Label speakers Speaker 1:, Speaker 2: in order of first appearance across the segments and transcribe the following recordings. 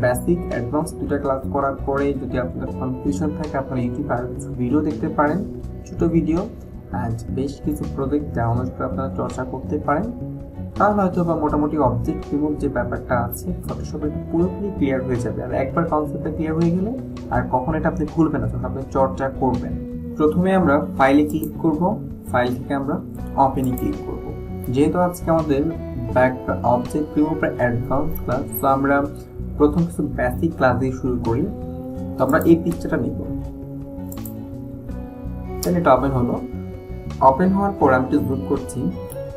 Speaker 1: Basic advance দুটো class করার পরে যদি আপনার কনফিউশন থাকে আপনারা ইউটিউবে আরও কিছু ভিডিও দেখতে পারেন, ছোট ভিডিও অ্যান্ড বেশ কিছু প্রজেক্ট ডাউনলোড করে আপনারা চর্চা করতে পারেন। তাহলে হয়তো বা মোটামুটি অবজেক্ট রিমুভ যে ব্যাপারটা আছে ফটোশপে পুরোপুরি ক্লিয়ার হয়ে যাবে। আর একবার কনসেপ্টটা ক্লিয়ার হয়ে গেলে আর কখন এটা আপনি ভুলবেন না, যখন আপনি চর্চা করবেন। প্রথমে আমরা ফাইলে ক্লিক করব, ফাইল থেকে আমরা ওপেনে ক্লিক করব। যেহেতু আজকে আমাদের অবজেক্ট রিমুভের অ্যাডভান্স ক্লাস, তো আমরা প্রথম কিছু বেসিক ক্লাস দিয়ে শুরু করি। তো আমরা এই পিকচারটা নিব, তাহলে এটা ওপেন হলো। ওপেন হওয়ার পর আমি জুম করছি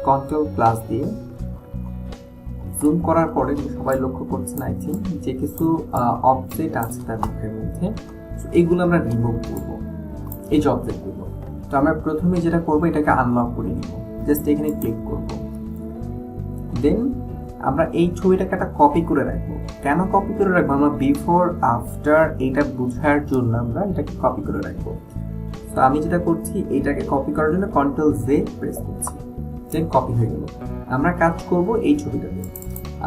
Speaker 1: কন্ট্রোল+ দিয়ে। জুম করার পরে সবাই লক্ষ্য করছেন আই থিঙ্ক যে কিছু অবজেক্ট আছে তার মুখের মধ্যে, এইগুলো আমরা রিমুভ করব, এই যে অবজেক্টগুলো। তো আমরা প্রথমে যেটা করব এটাকে আনলক করে নিব, জাস্ট এখানে ক্লিক করব। দেন আমরা এই ছবিটাকে একটা কপি করে রাখবো। কেন কপি করে রাখবো? আমরা বিফোর আফটার এটা বোঝার জন্য আমরা এটাকে কপি করে রাখবো। তো আমি যেটা করছি এটাকে কপি করার জন্য Ctrl+Z প্রেস করছি, দেন কপি হয়ে গেল। আমরা কাজ করব এই ছবিটাতে,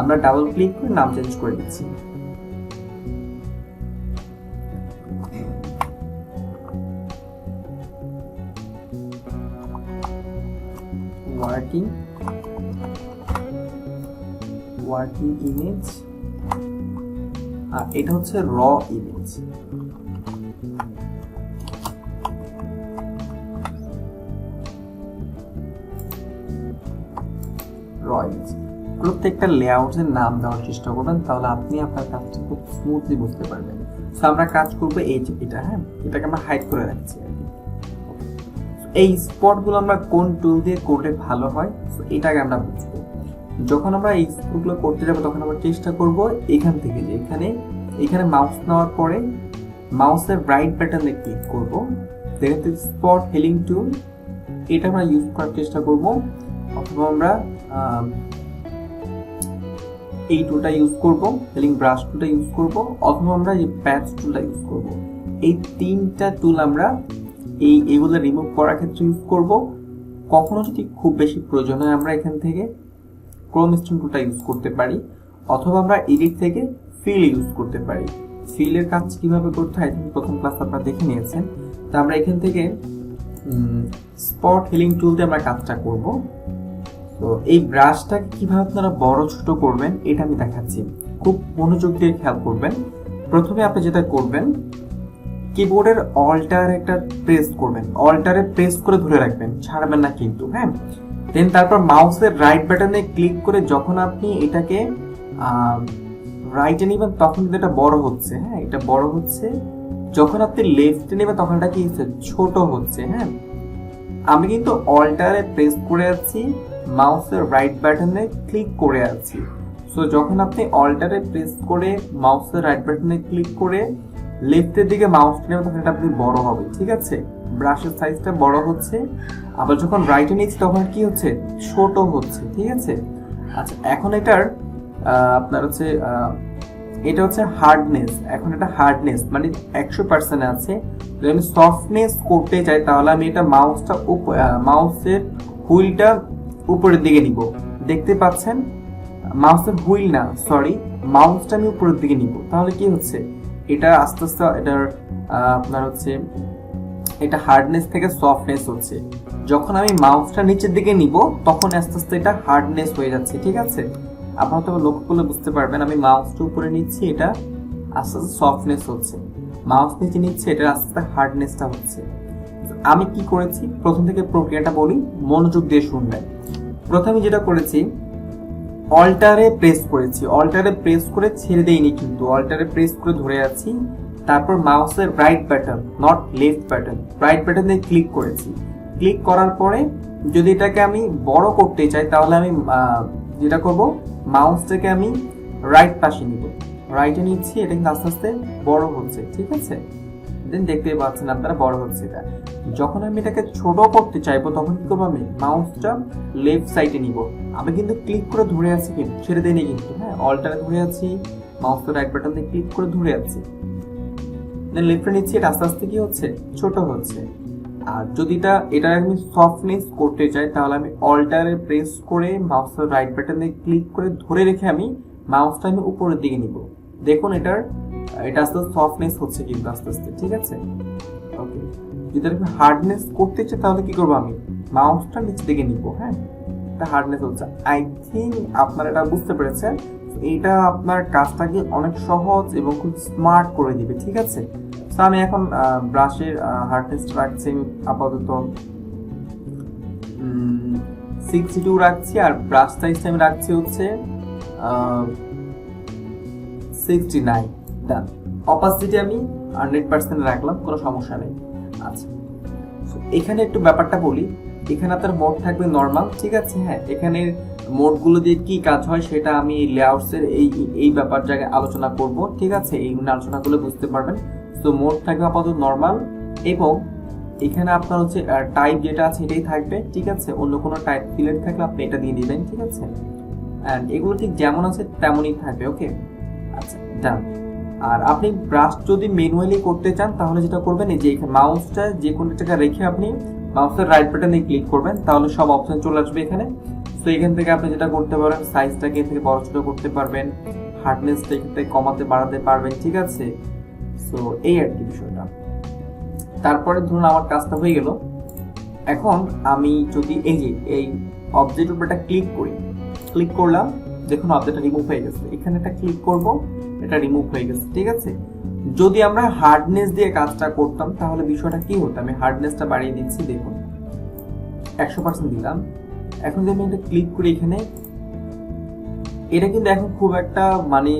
Speaker 1: আমরা ডাবল ক্লিক করে নাম চেঞ্জ করে দিচ্ছি। ওয়ার্কিং ইমেজ, আর এটা হচ্ছে র ইমেজ। প্রত্যেকটা লেআউটের নাম দেওয়ার চেষ্টা করবেন, তাহলে আপনি আপনার কাজটা খুব স্মুথলি বুঝতে পারবেন। সো আমরা কাজ করবো এটা, হ্যাঁ, এটাকে আমরা হাইড করে রাখছি। এই স্পটগুলো আমরা কোন টুল দিয়ে করলে ভালো হয় সো এটাকে আমরা বুঝবো। যখন আমরা এই স্পটগুলো করতে যাবো তখন আমরা চেষ্টা করব এখান থেকে, যে এখানে মাউস নেওয়ার পরে মাউসের রাইট বাটনে ক্লিক করব, দেখেন স্পট হিলিং টুল, এটা আমরা ইউজ করার চেষ্টা করব। অথবা আমরা এই টুলটা ইউজ করব, হিলিং ব্রাশ টুলটা ইউজ করব, অথবা আমরা এই প্যাচ টুলটা ইউজ করব। এই তিনটা টুল আমরা এইগুলো রিমুভ করার ক্ষেত্রে ইউজ করব। কখনো যদি খুব বেশি প্রয়োজন হয় আমরা এখান থেকে ক্রোম স্টোন টুলটা ইউজ করতে পারি, অথবা আমরা এডিট থেকে ফিল ইউজ করতে পারি। ফিলের কাজ কিভাবে করতে হয় প্রথম ক্লাস আপনারা দেখে নিয়েছেন। তো আমরা এখান থেকে স্পট হিলিং টুল দিয়ে আমরা কাজটা করব। তো এই ব্রাশটাকে কিভাবে আপনারা বড় ছোট করবেন এটা আমি দেখাচ্ছি, খুব মনোযোগ দিয়ে খেয়াল করবেন। প্রথমে আপনি যেটা করবেন, কিবোর্ডের অল্টার একটা প্রেস করবেন, অল্টারে প্রেস করে ধরে রাখবেন, ছাড়বেন না কিন্তু, হ্যাঁ। দেন তারপর মাউসের রাইট বাটনে ক্লিক করে যখন আপনি এটাকে রাইটে নেবেন তখন কিন্তু এটা বড় হচ্ছে, হ্যাঁ, এটা বড় হচ্ছে। যখন আপনি লেফটে নেবেন তখন এটা কি হচ্ছে, ছোট হচ্ছে, হ্যাঁ। আমি কিন্তু অল্টারে প্রেস করে আছি, মাউসের রাইট বাটনে ক্লিক করে আছি। সো যখন আপনি অল্টারে প্রেস করে মাউসের রাইট বাটনে ক্লিক করে লেফটের দিকে মাউস নেবেন তখন এটা আপনি বড় হবে, ঠিক আছে। ব্রাশের সাইজটা বড় হচ্ছে। আবার যখন রাইটে নিচ্ছি তখন কি হচ্ছে, ছোট হচ্ছে, ঠিক আছে। আচ্ছা, এখন এটার আপনার হচ্ছে এটা হচ্ছে হার্ডনেস। এখন এটা হার্ডনেস মানে 100% আছে। যদি আমি সফটনেস করতে চাই তাহলে আমি এটা মাউসের হুইলটা উপরের দিকে নিব। দেখতে পাচ্ছেন মাউসের হুইল না, সরি, মাউসটা আমি উপরের দিকে নিব। তাহলে কি হচ্ছে, এটা আস্তে আস্তে এটার আপনার হচ্ছে এটা হার্ডনেস থেকে সফটনেস হচ্ছে। যখন আমি মাউসটা নিচের দিকে নিব তখন আস্তে আস্তে এটা হার্ডনেস হয়ে যাচ্ছে, ঠিক আছে। আপনারা তো লক্ষ্য করলে বুঝতে পারবেন, আমি মাউসটা উপরে নিচ্ছি, এটা আস্তে আস্তে সফটনেস হচ্ছে, মাউস নিচে নিচ্ছে, এটা আস্তে আস্তে হার্ডনেসটা হচ্ছে। আমি কি করেছি প্রথম থেকে প্রক্রিয়াটা বলি, মনোযোগ দিয়ে শুনবেন। প্রথমে যেটা করেছি অল্টারে প্রেস করেছি, অল্টারে প্রেস করে ছেড়ে দেইনি কিন্তু, অল্টারে প্রেস করে ধরে আছি। তারপর মাউসের right button, not left button, right বাটনে ক্লিক করেছি। ক্লিক করার পরে যদি এটাকে আমি বড় করতে চাই তাহলে আমি যেটা করব, মাউসটাকে আমি রাইট পাশে নিব, রাইটে নিচ্ছি, এটা কিন্তু আস্তে আস্তে বড় হচ্ছে, ঠিক আছে। দেন দেখতে পাচ্ছেন আপনারা বড় হচ্ছে এটা। যখন আমি এটাকে ছোট করতে চাইবো তখন কি করবো, আমি মাউসটা লেফট সাইডে নিব। আমি কিন্তু ক্লিক করে ধরে আছি, কিন্তু ছেড়ে দেয়নি কিন্তু, হ্যাঁ, অল্টারে ধরে আছি, মাউসের রাইট বাটনে ক্লিক করে ধরে আছি। দেন লেফটে নিচ্ছি, এটা আস্তে আস্তে কি হচ্ছে, ছোট হচ্ছে। আর যদি এটা আমি সফটনেস করতে চাই তাহলে আমি অল্টারে প্রেস করে মাউসের রাইট বাটনে ক্লিক করে ধরে রেখে আমি মাউসটা আমি উপরের দিকে নিব। দেখুন এটা আস্তে আস্তে সফটনেস হচ্ছে কিন্তু আস্তে আস্তে, ঠিক আছে। ওকে, যদি আমি হার্ডনেস করতে চাই তাহলে কি করবো, আমি মাউসটা নিচে দিকে নিব। হ্যাঁ, এটা হার্ডনেস হচ্ছে। আই থিঙ্ক আপনারা এটা বুঝতে পেরেছেন। এটা আপনার কাজটাকে অনেক সহজ এবং খুব স্মার্ট করে দিবে, ঠিক আছে। তো আমি এখন ব্রাশের হার্ডনেসটা রাখছি আপাতত 62 রাখছি, আর ব্রাশ সাইজটা আমি রাখছি হচ্ছে 69। ডান। অপাসিটি আমি 100% রাখলাম, কোনো সমস্যা নেই। আচ্ছা, এখানে একটু ব্যাপারটা বলি। এখানে আপনার মোড থাকবে নর্মাল, ঠিক আছে। হ্যাঁ, এখানে মোডগুলো দিয়ে কি কাজ হয় সেটা আমি লেআউটসের এই ব্যাপার জায়গায় আলোচনা করব, ঠিক আছে। এই আলোচনা করলে বুঝতে পারবেন। তো মোড থাকবে আপাতত নর্মাল, এবং এখানে আপনার হচ্ছে টাইপ যেটা আছে এটাই থাকবে, ঠিক আছে। অন্য কোনো টাইপ সিলেক্ট থাকলে আপনি এটা দিয়ে দিবেন, ঠিক আছে। এন্ড এগুলো ঠিক যেমন আছে তেমনই থাকবে। ওকে, আচ্ছা, ডান। আর আপনি ব্রাশ যদি ম্যানুয়ালি করতে চান তাহলে যেটা করবেন, এই যে এখানে মাউসটা যে কোনো জায়গায় রেখে আপনি মাউসের রাইট বাটনে ক্লিক করবেন, তাহলে সব অপশন চলে আসবে এখানে। তো এখান থেকে আপনি যেটা করতে পারেন, সাইজটাকে এখান থেকে বড় ছোট করতে পারবেন, হার্ডনেসটা এখান থেকে কমাতে বাড়াতে পারবেন, ঠিক আছে। সো এই আর কি বিষয়টা। তারপরে ধরুন আমার কাজটা হয়ে গেল। এখন আমি যদি এই অবজেক্ট উপর একটা ক্লিক করলাম, দেখুন অবজেক্টটা রিমুভ হয়ে গেছে। এখানে একটা ক্লিক করব, এটা রিমুভ হয়ে গেছে, ঠিক আছে। যদি আমরা হার্ডনেস দিয়ে কাজটা করতাম তাহলে বিষয়টা কি হতো, আমি হার্ডনেসটা বাড়িয়ে দিচ্ছি, দেখুন 100% দিলাম। এখন যদি আমি এটা ক্লিক করি এখানে, এটা কিন্তু এখন খুব একটা মানে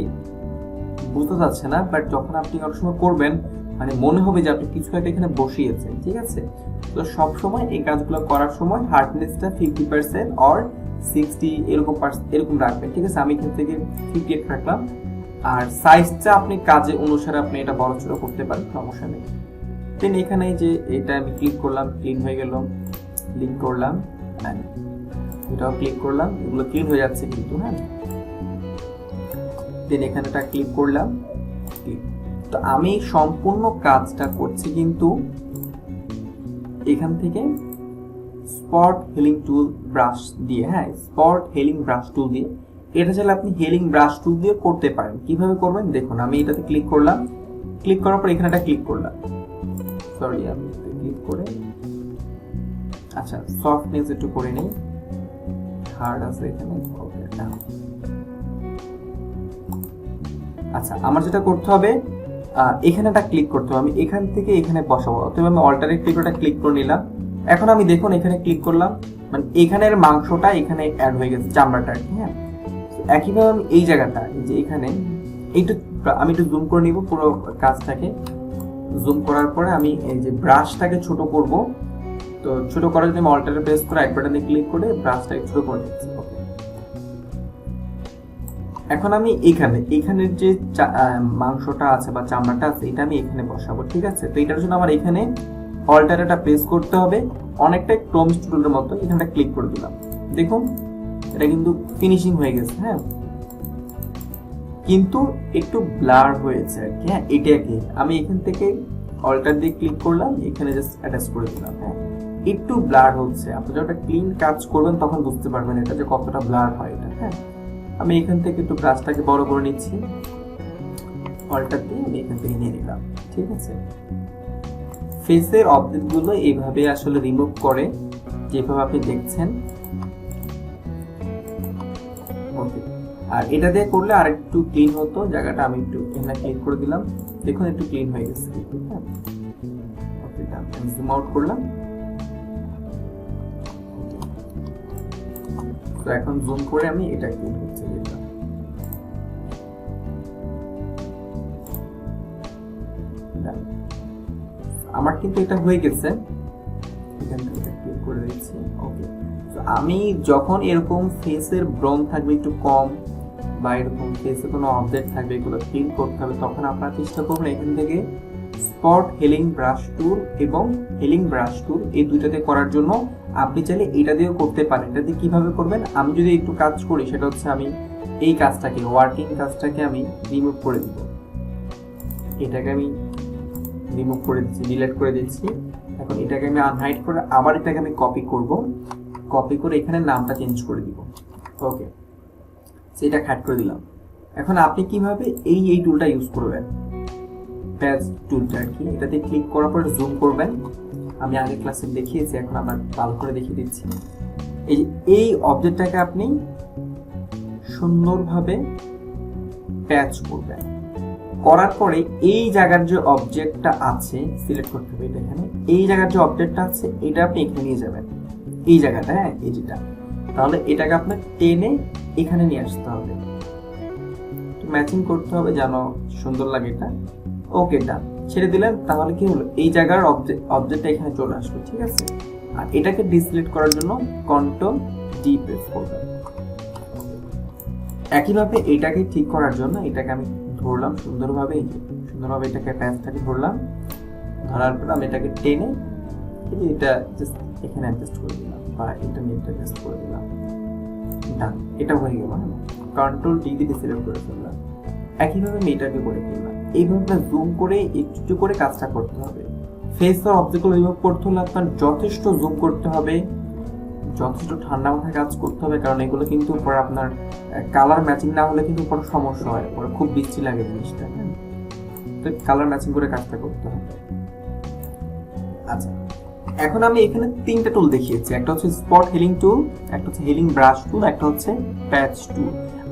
Speaker 1: বোঝা যাচ্ছে না, বাট যখন আপনি অনেক সময় করবেন মানে মনে হবে যে আপনি কিছু একটা এখানে বসিয়েছেন, ঠিক আছে। তো সব সময় এই কাজগুলো করার সময় হার্ডনেসটা 50% অর 60 এরকম রাখবেন, ঠিক আছে। আমি এখান থেকে 58 রাখলাম। আর সাইজটা আপনি কাজে অনুসারে আপনি এটা বড় ছোট করতে পারেন, সমস্যা নেই। দেন এখানে যে এটা আমি ক্লিক করলাম, ক্লিন হয়ে গেল। ক্লিক করলাম, এটাও ক্লিক করলাম, এগুলো ক্লিন হয়ে যাচ্ছে কিন্তু। হ্যাঁ, দেন এখানেটা ক্লিক করলাম। তো আমি সম্পূর্ণ কাজটা করছি কিন্তু এখান থেকে স্পট হিলিং টুল ব্রাশ দিয়ে। হ্যাঁ, স্পট হিলিং ব্রাশ টুল দিয়ে। এটা চাইলে আপনি হিলিং ব্রাশ টুল দিয়ে করতে পারেন। কিভাবে করবেন দেখুন, আমি এটাতে ক্লিক করলাম, ক্লিক করার পর এখানে একটা ক্লিক করলাম, সরি আমি ক্লিক করে, আচ্ছা সফটনেস একটু করে নেই, হার্ড আছে এখানে। আচ্ছা, আমার যেটা করতে হবে এখানে একটা ক্লিক করতে হবে, আমি এখান থেকে এখানে বসাবো। তবে আমি অল্টারনেট ক্লিকটা ক্লিক করে নিলাম। এখন আমি দেখুন এখানে ক্লিক করলাম, মানে এখানের মাংসটা এখানে অ্যাড হয়ে গেছে, চামড়াটা। হ্যাঁ, একইভাবে আমি এই জায়গাটা, এই যে এখানে এইটা আমি একটু জুম করে নিব পুরো কাজটাকে। জুম করার পরে আমি এই যে ব্রাশটাকে ছোট করব। তো ছোট করার জন্য আমি অল্টারনেট প্রেস করে এক বাটনে ক্লিক করে ব্রাশটাকে ছোট করে দিচ্ছি। ওকে, এখন আমি এখানের যে মাংসটা আছে বা চামড়াটা আছে এটা আমি এখানে বসাবো, ঠিক আছে। তো এটার জন্য আমার এখানে অল্টারনেটটা প্রেস করতে হবে, অনেকটাই ক্রোম স্টুডিওর মতো। এখানটা ক্লিক করে দিলাম, দেখুন এটা কিন্তু ফিনিশিং হয়ে গেছে। হ্যাঁ, কিন্তু একটু ব্লার হয়েছে আর কি। হ্যাঁ, এটাকে আমি এখান থেকে অল্টার দিয়ে ক্লিক করলাম, এখানে জাস্ট অ্যাটাচ করে দিলাম। হ্যাঁ, একটু ব্লার হচ্ছে। আপনি যখন ক্লিন কাজ করবেন তখন বুঝতে পারবেন এটা যে কতটা ব্লার হয় এটা। হ্যাঁ, আমি এখান থেকে একটু ব্রাশটাকে বড় করে নিচ্ছি, অল্টার দিয়ে আমি এখান থেকে নিয়ে নিলাম, ঠিক আছে। ফেসের অবজেক্টগুলো এইভাবে আসলে রিমুভ করে, যেভাবে আপনি দেখছেন। ওকে, আর এটা দিয়ে করলে আর একটু ক্লিন হতো জায়গাটা। আমি একটু এখানে ক্লিক করে দিলাম, দেখুন একটু ক্লিন হয়ে গেছে। হ্যাঁ, ওকে, আমি জুম আউট করলাম। তো এখন জুম করে আমি এটা ক্লিন হচ্ছে যেটা। আমার কিন্তু এটা হয়ে গেছে, এখান থেকে ক্লিক করে দিচ্ছি। ওকে, তো আমি যখন এরকম ফেসের ব্রণ থাকবে একটু কম, বা এরকম ফেসে কোনো অবজেক্ট থাকবে, এগুলো ক্লিন করতে হবে, তখন আপনারা চেষ্টা করবেন এখান থেকে স্পট হিলিং ব্রাশ টুল এবং হিলিং ব্রাশ টুল এই দুইটাতে করার জন্য আপনি চাইলে এটা দিয়েও করতে পারেন। এটা দিয়ে কিভাবে করবেন, আমি যদি একটু কাজ করি সেটা হচ্ছে আমি এই কাজটাকে, ওয়ার্কিং কাজটাকে আমি রিমুভ করে দিব। এটাকে আমি রিমুভ করে দিচ্ছি, ডিলিট করে দিচ্ছি। এখন এটাকে আমি আনহাইড করে আবার এটাকে আমি কপি করব, কপি করে এখানে নামটা চেঞ্জ করে দিব। ওকে, সেটা খাট করে দিলাম। এখন আপনি কিভাবে এই টুলটা ইউজ করবেন, প্যাচ টুলটা আর কি, এটাতে ক্লিক করার পর জুম করবেন। আমি আগে ক্লাসে দেখিয়েছি, এখন আবার ভালো করে দেখিয়ে দিচ্ছি। এই অবজেক্টটাকে আপনি সুন্দরভাবে প্যাচ করবেন। করার পরে এই জায়গার যে অবজেক্টটা আছে সিলেক্ট করতে হবে, এটা এখানে এই জায়গার যে অবজেক্টটা আছে এটা আপনি এখানে নিয়ে যাবেন, এই জায়গাটা, হ্যাঁ এই যেটা। তাহলে এটাকে আপনার টেনে এখানে নিয়ে আসতে হবে, ম্যাচিং করতে হবে যেন সুন্দর লাগে এটা। ওকে, ডান, ছেড়ে দিলেন। তাহলে কি হলো, এই জায়গার অবজেক্টটা এখানে চলে আসলো, ঠিক আছে। আর এটাকে ডিসলিট করার জন্য কন্ট্রোল ডি প্রেস করবেন। একইভাবে এটাকে ঠিক করার জন্য এটাকে আমি ধরলাম সুন্দরভাবে, এটাকে প্যাচটাকে ধরলাম, ধরার পর আমি এটাকে টেনে এটা জাস্ট এখানে অ্যাডজাস্ট করে দিলাম, বা এটা নিয়ে অ্যাডজাস্ট করে দিলাম, ডান, এটা হয়ে গেল। কন্ট্রোল ডি দিয়ে সিলেক্ট করে ফেললাম। একইভাবে আমি এটাকে করে ফেললাম। এইভাবে জুম করে একটু করে কাজটা করতে হবে। ফেস আর অবজেক্টগুলো রিমুভ করতে হলে আপনার যথেষ্ট জুম করতে হবে, যথেষ্ট ঠান্ডা মাথায় কাজ করতে হবে, কারণ এগুলো কিন্তু পরে আপনার কালার ম্যাচিং না হলে কিন্তু পরে সমস্যা হয়, পরে খুব বৃষ্টি লাগে জিনিসটা, হ্যাঁ। তো কালার ম্যাচিং করে কাজটা করতে হবে। আচ্ছা, এখন আমি এখানে তিনটা টুল দেখিয়েছি, একটা হচ্ছে স্পট হিলিং টুল, একটা হচ্ছে হিলিং ব্রাশ টুল, একটা হচ্ছে প্যাচ টুল।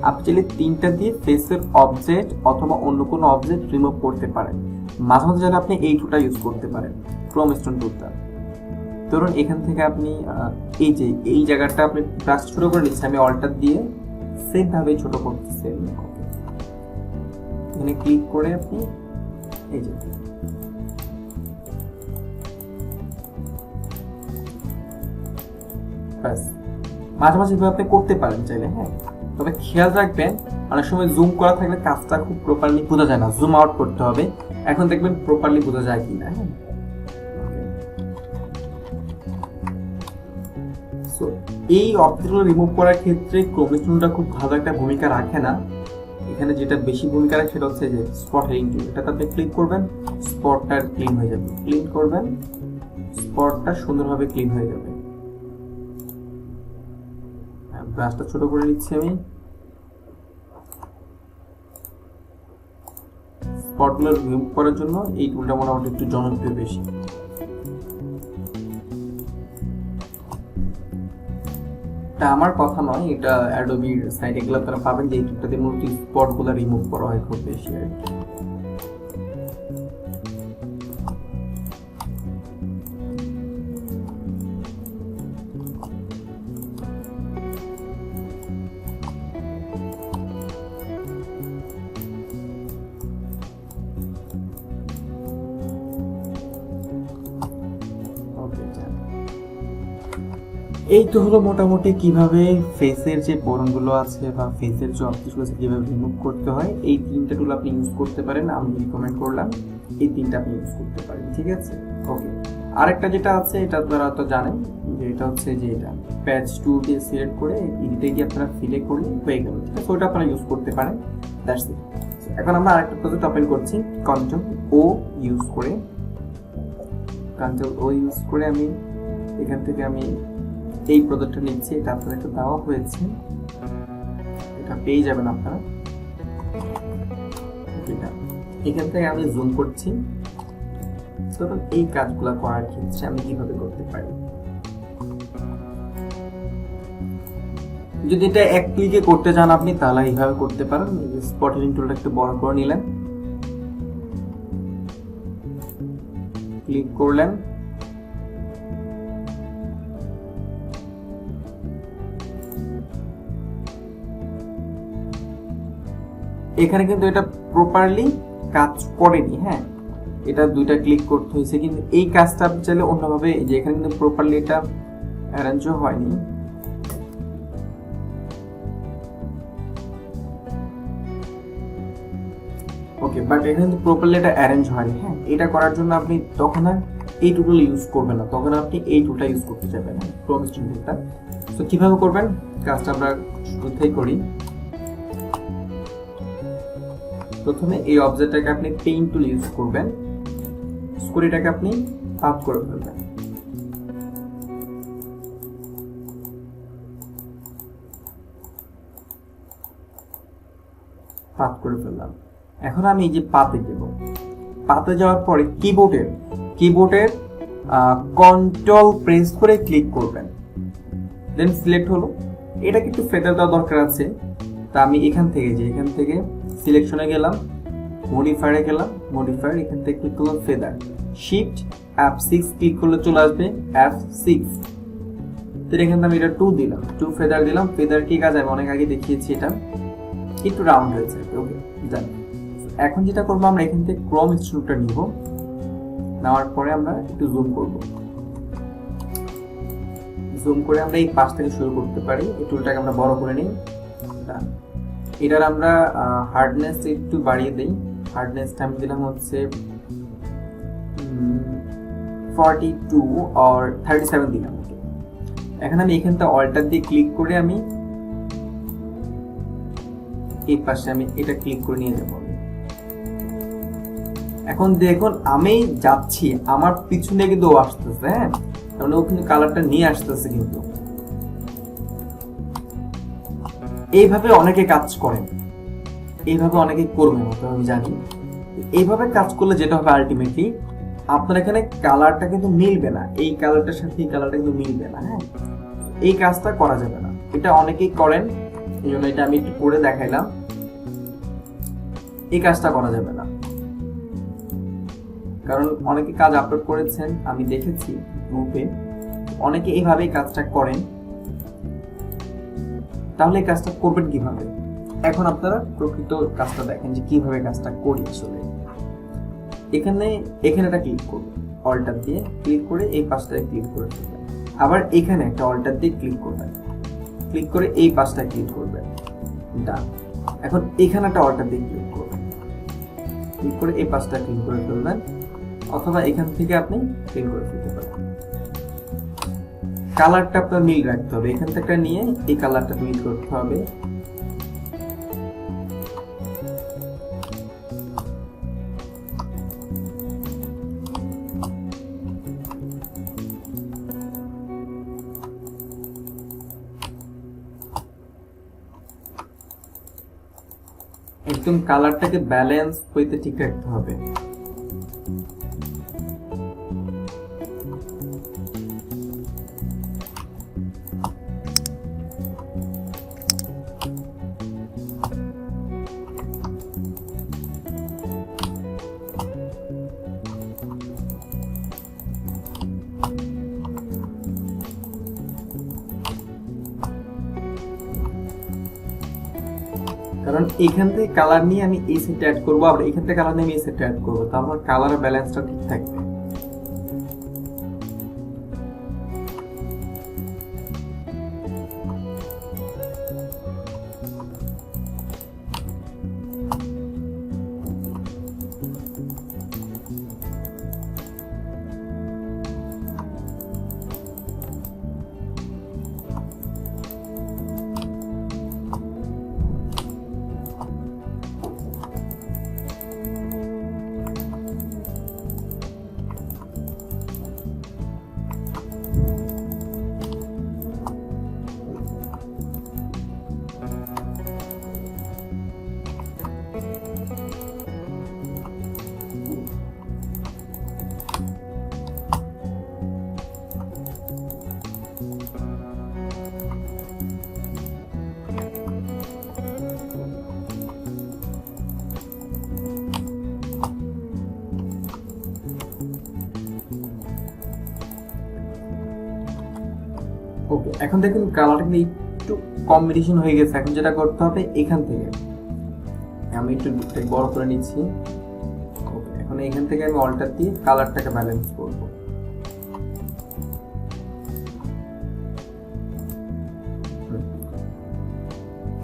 Speaker 1: আপনি চাইলে তিনটা দিয়ে ফেসের অবজেক্ট অথবা অন্য কোনো অবজেক্ট রিমুভ করতে পারেন। মাঝে মাঝে চাইলে আপনি এই টুলটা ইউজ করতে পারেন, ক্রোম স্টোন টুলটা। ধরুন এখান থেকে আপনি এই জায়গাটা আপনি ব্রাশ ছোট করে নিচ্ছেন, আমি অল্টার দিয়ে সেম ভাবে ছোট করতেছি। এখানে ক্লিক করে আপনি এই যে মাঝে মাঝে আপনি করতে পারেন চাইলে, হ্যাঁ। তবে খেয়াল রাখবেন, অনেক সময় জুম করা থাকলে কাজটা খুব প্রপারলি বোঝা যায় না, জুম আউট করতে হবে। এখন দেখবেন প্রপারলি বোঝা যায় কিনা, হ্যাঁ। এই অবজেক্টগুলো রিমুভ করার ক্ষেত্রে ক্রোম স্টোনটা খুব ভালো একটা ভূমিকা রাখে না। এখানে যেটা বেশি ভূমিকা রাখে সেটা হচ্ছে যে স্পট হিলিং টুল। এটাতে আপনি ক্লিক করবেন, স্পটটা ক্লিন হয়ে যাবে, ক্লিন করবেন, স্পটটা সুন্দরভাবে ক্লিন হয়ে যাবে। ব্রাশটা ছোট করে নিচ্ছি আমি। স্পটগুলো রিমুভ করার জন্য এই টুলটা মোটামুটি একটু জনপ্রিয় বেশি। এটা আমার কথা নয়, এটা অ্যাডোবির সাইটে গেলে আপনারা পাবেন যে এই টুলটাতে মূলত স্পটগুলো রিমুভ করা হয় খুব বেশি আর কি। এই তো হলো মোটামুটি কিভাবে ফেসের যে বোনগুলো আছে বা ফেসের যে অবজেক্টগুলো আছে কিভাবে রিমুভ করতে হয়। এই তিনটা টুল আপনি ইউজ করতে পারেন, আমি রিকমেন্ড করলাম এই তিনটা আপনি ইউজ করতে পারেন, ঠিক আছে। ওকে, আরেকটা যেটা আছে এটা আপনারা তো জানেন যে এটা হচ্ছে যে এটা প্যাচ টুল দিয়ে সিলেক্ট করে এডিটে গিয়ে আপনারা ফিলে করলে হয়ে গেল, ঠিক আছে। ওটা আপনারা ইউজ করতে পারেন, দ্যাটস ইট। এখন আমরা আরেকটা প্রজেক্ট ওপেন করছি, কন্ট্রোল ও ইউজ করে, আমি এখান থেকে আমি এই প্রজেক্টটা নিচ্ছি। এটা আপনাদেরকে দেওয়া হয়েছে, এটা পেয়ে যাবেন আপনারা। এখান থেকে আমি জুম করছি। ধরুন এই কাজগুলো করার ক্ষেত্রে আমি কিভাবে করতে পারি, যদি এটা এক ক্লিকে করতে চান আপনি তাহলে এইভাবে করতে পারেন। স্পট হিলিং টুলটা একটু বড় করে নিলেন, ক্লিক করলেন, এখানে কিন্তু এটা প্রপারলি কাজ করেনি, হ্যাঁ। এটা দুইটা ক্লিক করতে হয়েছে, কিন্তু এই কাজটা আপনি চাইলে অন্যভাবে, যে এখানে কিন্তু প্রপারলি এটা অ্যারেঞ্জও হয়নি। ওকে, বাট এখানে কিন্তু প্রপারলি এটা অ্যারেঞ্জ হয়নি, হ্যাঁ। এটা করার জন্য আপনি তখন আর এই টুলটা ইউজ করবেন না, তখন আপনি এই টুলটা ইউজ করতে যাবেন, ক্রোম স্টোন টুলটা। তো কিভাবে করবেন কাজটা আমরা শুরুতেই করি। প্রথমে এই অবজেক্টটাকে আপনি পেইন্ট টুল ইউজ করবেন, স্কুরিটাকে আপনি আপ করে ফেলবেন। পাত করে ফেললাম। এখন আমি এই যে পাতে যাব, পাতে যাওয়ার পরে কিবোর্ডের কন্ট্রোল প্রেস করে ক্লিক করবেন, দেন সিলেক্ট হলো। এটা কিন্তু ফেদার দেওয়া দরকার আছে, তা আমি এখান থেকে সিলেকশনে গেলাম, মডিফায়ারে গেলাম, মডিফায়ার এখান থেকে ক্লিক করলাম ফেদার, শিফট F6 ক্লিক করলে চলে আসবে F6। তো এখান থেকে আমি এটা 2 দিলাম, 2 ফেদার দিলাম। ফেদার কি কাজ আমি অনেক আগে দেখিয়েছি, এটা একটু রাউন্ড হয়েছে। ওকে জানি। এখন যেটা করবো আমরা এখান থেকে ক্রম এক্সট্রুডটা নিব, নেওয়ার পরে আমরা একটু জুম করব, জুম করে আমরা এই পাশ থেকে শুরু করতে পারি। এই টুলটাকে আমরা বড় করে নিই। এটার আমরা হার্ডনেস একটু বাড়িয়ে দেই, হার্ডনেসটা আমি দিলাম হচ্ছে 42 or 37 দিলাম। এখন আমি এখানটা অল্টার দিয়ে ক্লিক করে আমি এই পাশে আমি এটা ক্লিক করে নিয়ে যাব। এখন দেখুন আমি যাচ্ছি, আমার পিছনে কিন্তু ও আসতেছে, হ্যাঁ, কারণ ও কিন্তু কালারটা নিয়ে আসতেছে। কিন্তু এইভাবে অনেকে কাজ করেন, এইভাবে অনেকে করবে না, আমি জানি। এইভাবে কাজ করলে যেটা হবে আলটিমেটলি আপনার এখানে কালারটা কিন্তু মিলবে না, এই কালারটার সাথে এই কালারটা কিন্তু মিলবে না। হ্যাঁ, এই কাজটা করা যাবে না, এটা অনেকেই করেন, এই জন্য এটা আমি একটু করে দেখাইলাম। এই কাজটা করা যাবে না, কারণ অনেকে কাজ আপলোড করেছেন, আমি দেখেছি গ্রুপে, অনেকে এইভাবেই কাজটা করেন। তাহলে এই কাজটা করবেন কিভাবে? এখন আপনারা প্রকৃত কাজটা দেখেন যে কিভাবে কাজটা করি আসলে। এখানে একটা ক্লিক করবেন, অল্টার দিয়ে ক্লিক করে এই পাশটায় ক্লিক করে দেবেন। আবার এখানে একটা অল্টার দিয়ে ক্লিক করবেন, ক্লিক করে এই পাশটায় ক্লিক করবেন, ডান। এখন এখানে একটা অল্টার দিয়ে ক্লিক করবেন, ক্লিক করে এই পাশটা ক্লিক করে ফেলবেন, অথবা এখান থেকে আপনি ক্লিক করে ফেলতে পারেন। কালারটা আপনার মিল রাখতে হবে, এখান থেকে নিয়ে এই কালারটা মিল করতে হবে। একদম কালারটাকে ব্যালেন্স হইতে ঠিক রাখতে হবে। কারণ এখান থেকে কালার নিয়ে আমি এই সেটটা অ্যাড করবো, আবার এখান থেকে কালার নিয়ে আমি এই সেটটা অ্যাড করবো, তাহলে কালারের ব্যালেন্সটা ঠিক থাকবে। ওকে, এখন দেখুন কালারটা কিন্তু একটু কম্বিনেশন হয়ে গেছে। এখন যেটা করতে হবে এখান থেকে আমি একটু বড় করে নিচ্ছি। ওকে, এখন এখান থেকে আমি অল্টার দিয়ে কালারটাকে ব্যালেন্স করব।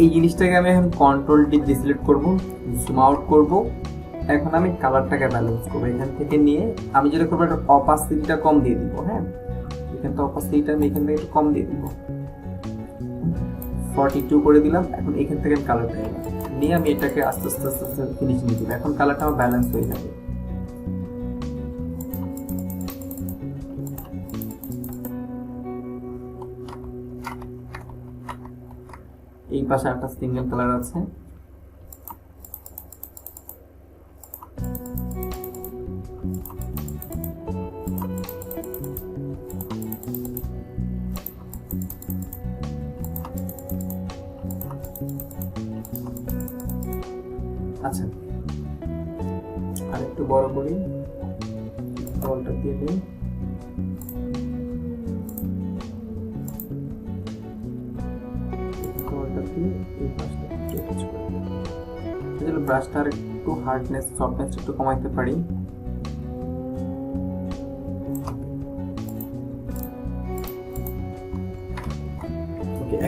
Speaker 1: এই জিনিসটাকে আমি এখন কন্ট্রোল ডি দিয়ে সিলেক্ট করব, জুম আউট করব। এখন আমি কালারটাকে ব্যালেন্স করব। এখান থেকে নিয়ে আমি যেটা করবো একটা অপাসিটিটা কম দিয়ে দিব। হ্যাঁ, এখান থেকে অপাসিটিটা আমি এখান থেকে একটু কম দিয়ে দিব, 42 করে দিলাম। এখন এখান থেকে আমি কালারটা নিয়ে আমি এটাকে আস্তে আস্তে আস্তে আস্তে ফিনিশিং দিব। এখন কালারটা আমার ব্যালেন্স হয়ে যাবে। এই পাশে একটা সিঙ্গেল কালার আছে, আচ্ছা, আর একটু বড় করি, বলটা দিয়ে দিই। ব্রাশটার একটু হার্ডনেস সফটনেস একটু কমাইতে পারি।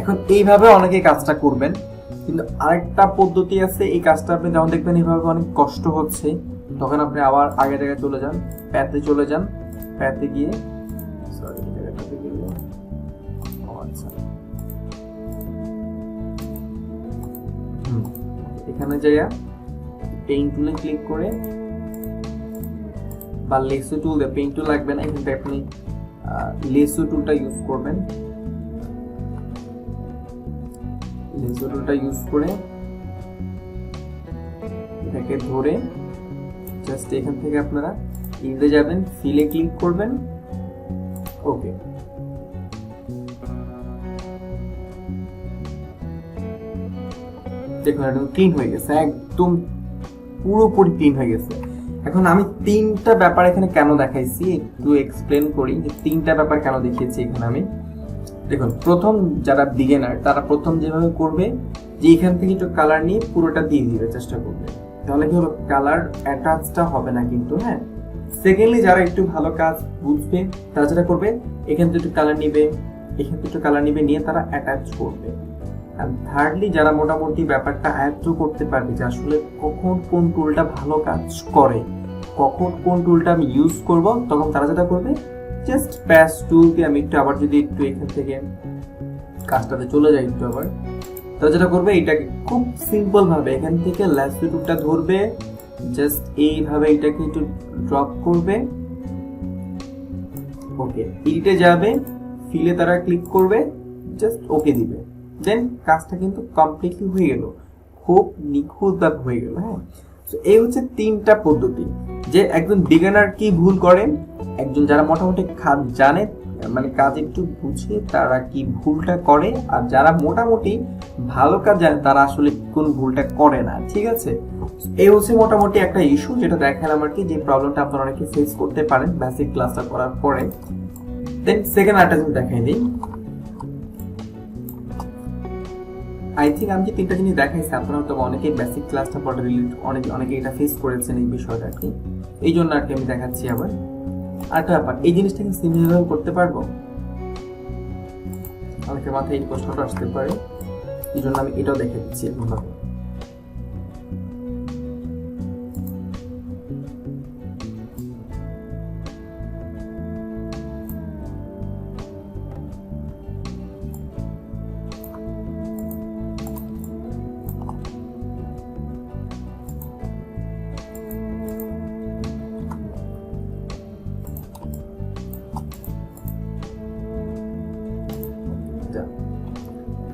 Speaker 1: এখন এইভাবে অনেকে কাজটা করবেন, কিন্তু আরেকটা পদ্ধতি আছে। এই কাজটা আপনি যখন দেখবেন এইভাবে অনেক কষ্ট হচ্ছে, তখন আপনি আবার আগের জায়গায় চলে যান, প্যাথে চলে যান। প্যাথে গিয়ে সরি জায়গাটাতে গেলে আচ্ছা এখানে যাইয়া পেইন্ট টুলে ক্লিক করে বা লেসো টুল দিয়ে, পেইন্ট টুল লাগবে না, এখানে আপনি লেসো টুলটা ইউজ করবেন। লেসো টুলটা ইউজ করে এটাকে ধরে জাস্ট এখান থেকে আপনারা ইনতে যাবেন, ফিলে ক্লিক করবেন। ওকে, দেখুন একদম ক্লিন হয়ে গেছে, একদম পুরোপুরি ক্লিন হয়ে গেছে। এখন আমি তিনটা ব্যাপার এখানে কেন দেখাইছি একটু এক্সপ্লেন করি, যে তিনটা ব্যাপার কেন দেখিয়েছি এখানে আমি। দেখুন, প্রথম যারা বিগিনার তারা প্রথম যেভাবে করবে যে এখান থেকে একটু কালার নিয়ে পুরোটা দিয়ে দিবে চেষ্টা করবে, তাহলে কি হলো কালার অ্যাটাচটা হবে না কিন্তু। হ্যাঁ, সেকেন্ডলি যারা একটু ভালো কাজ বুঝবে তারা যেটা করবে এখান থেকে একটু কালার নিবে, এখান থেকে একটু কালার নিবে, নিয়ে তারা অ্যাটাচ করবে। আর থার্ডলি যারা মোটামুটি ব্যাপারটা আয়ত্ত করতে পারবে যে আসলে কখন কোন টুলটা ভালো কাজ করে, কখন কোন টুলটা আমি ইউজ করব, তখন তারা যেটা করবে জাস্ট প্যাচ টুল দিয়ে আমি একটু আবার যদি একটু এখান থেকে কাজটাতে চলে যাই একটু আবার, তারা যেটা করবে এটাকে খুব সিম্পল ভাবে এখান থেকে ল্যাসো টুলটা ধরবে, জাস্ট এইভাবে এটাকে একটু ড্রপ করবে। ওকে, এডিটে যাবে, ফিলে তারা ক্লিক করবে, জাস্ট ওকে দিবে, দেন কাজটা কিন্তু কমপ্লিটলি হয়ে গেল, খুব নিখুঁতভাবে হয়ে গেল। হ্যাঁ, তো এই হচ্ছে তিনটা পদ্ধতি যে একজন বিগিনার কি ভুল করেন, একজন যারা মোটামুটি কাজ জানে মানে কাজ একটু বুঝে তারা কি ভুলটা করে, আর যারা মোটামুটি ভালো কাজ জানে তারা আসলে কোন ভুলটা করে না। ঠিক আছে, এই হচ্ছে মোটামুটি একটা ইস্যু যেটা দেখালাম আর কি, যে প্রবলেমটা আপনারা অনেকে ফেস করতে পারেন বেসিক ক্লাসটা করার পরে। দেন সেকেন্ড আরেকটা জিনিস দেখাই দিই। আই থিঙ্ক আমি যে তিনটা জিনিস দেখাইছি আপনারা হয়তো অনেকেই বেসিক ক্লাসটা পড়ে অনেকে এটা ফেস করেছেন এই বিষয়টা আর কি, এই জন্য আর কি আমি দেখাচ্ছি। আবার আরেকটা ব্যাপার, এই জিনিসটাকে সিমিলার করতে পারবো, অনেকের মাথায় এই প্রশ্নটা আসতে পারে, এই জন্য আমি এটাও দেখে দিচ্ছি এরকমভাবে।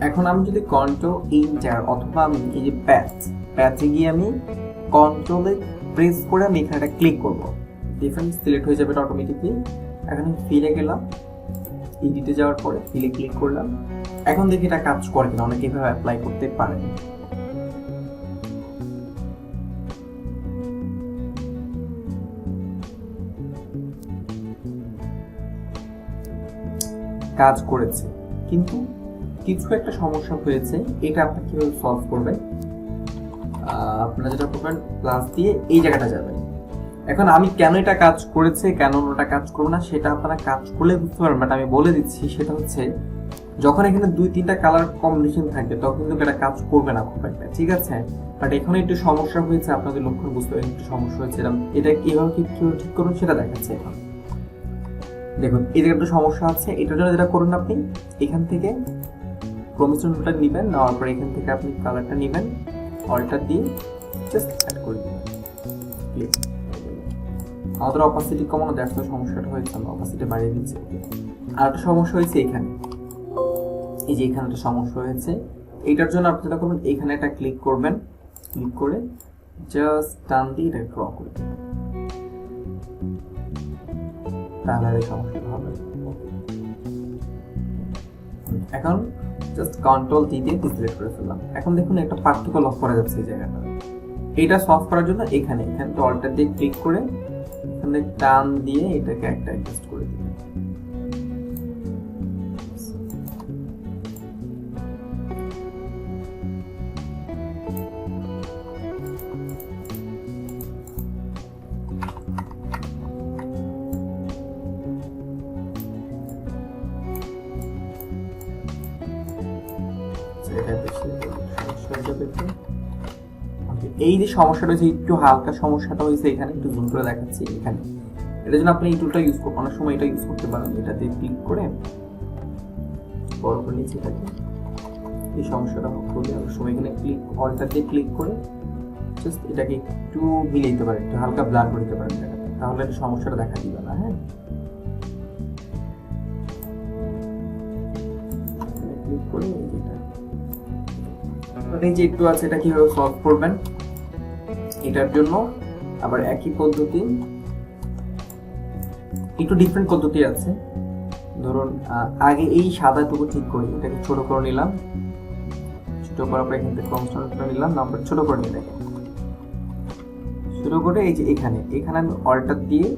Speaker 1: এখন আমি যদি কন্ট্রোল এন্টার অথবা আমি এই যে প্যাচে গিয়ে আমি কন্ট্রোলে প্রেস করে আমি এখানে ক্লিক করব, ডিফারেন্ট সিলেক্ট হয়ে যাবে অটোমেটিকলি। এখন আমি ফিলে গেলাম, এডিটে যাওয়ার পরে ফিলে ক্লিক করলাম। এখন দেখি এটা কাজ করে কিনা, অনেকে এভাবে অ্যাপ্লাই করতে পারেন। কাজ করেছে, কিন্তু কিছু একটা সমস্যা হয়েছে, এটা আপনি কিভাবে সলভ করবেন? আপনারা যেটা করবেন প্লাস দিয়ে এই জায়গাটা যাবেন। এখন আমি কেন এটা কাজ করেছে কেন ওটা কাজ করবো না সেটা আপনারা কাজ করলে বুঝতে পারবেন, বাট আমি বলে দিচ্ছি সেটা হচ্ছে যখন এখানে 2-3টা কালার কম্বিনেশন থাকবে তখন কিন্তু এটা কাজ করবে না খুব একটা। ঠিক আছে, বাট এখানে একটু সমস্যা হয়েছে, আপনাদের লক্ষণ বুঝতে পারেন একটু সমস্যা হয়েছে, এটা কিভাবে ঠিক করুন সেটা দেখাচ্ছে। এখন দেখুন এই জায়গাটা সমস্যা আছে, এটার জন্য যেটা করুন আপনি এখান থেকে ক্রোমিস্টনটা নেবেন, নেওয়ার পরে এখান থেকে আপনি কালারটা নেবেন, অল্টার দিয়ে জাস্ট অ্যাড করে দিবেন। আমাদের অপাসিটি কমানো দেখতে সমস্যাটা হয়েছে, আমরা অপাসিটি বাড়িয়ে দিচ্ছি। আর একটা সমস্যা হয়েছে এখানে, এই যে এখানে একটা সমস্যা হয়েছে, এইটার জন্য আপনি যেটা করবেন এখানে একটা ক্লিক করবেন, ক্লিক করে জাস্ট টান দিয়ে এটা ড্র করে দিবেন, তাহলে এই সমস্যাটা হবে। এখন জাস্ট কন্ট্রোল দিয়ে সিলেক্ট করে ফেললাম। এখন দেখুন একটা পার্থক্য লক্ষ্য করা যাচ্ছে এই জায়গাটা, এটা সলভ করার জন্য এখানে তো অল্টার দিয়ে ক্লিক করে এখানে টান দিয়ে এটাকে একটা অ্যাডজাস্ট করে দিবেন। এই যে সমস্যাটা হয়েছে, একটু হালকা সমস্যাটা হয়েছে এখানে, একটু জুম করে দেখাচ্ছি এখানে। এটার জন্য আপনি এই টুলটা ইউজ করবেন, অনেক সময় এটা ইউজ করতে পারেন। এটাতে ক্লিক করে বড় করে নিচে থাকে এই সমস্যাটা হলে অনেক সময় এখানে ক্লিক অল্টার দিয়ে ক্লিক করে জাস্ট এটাকে একটু মিলিয়ে দিতে পারেন, একটু হালকা ব্লার করে দিতে পারেন, তাহলে সমস্যাটা দেখা দিবে না। হ্যাঁ, ক্লিক করে এই যে একটু আছে, এটা কিভাবে সলভ করবেন এটার জন্য আবার একই পদ্ধতি, একটু ডিফারেন্ট পদ্ধতি আছে। ধরুন আগে এই সাদাটুকু ঠিক করি, এটাকে ছোট করে নিলাম, ছোট করার পর এখান থেকে কনস্ট্যান্ট করে নিলাম, নাম্বার ছোট করে নিয়ে দেখেন ছোট করে এই যে এখানে আমি অল্টার দিয়ে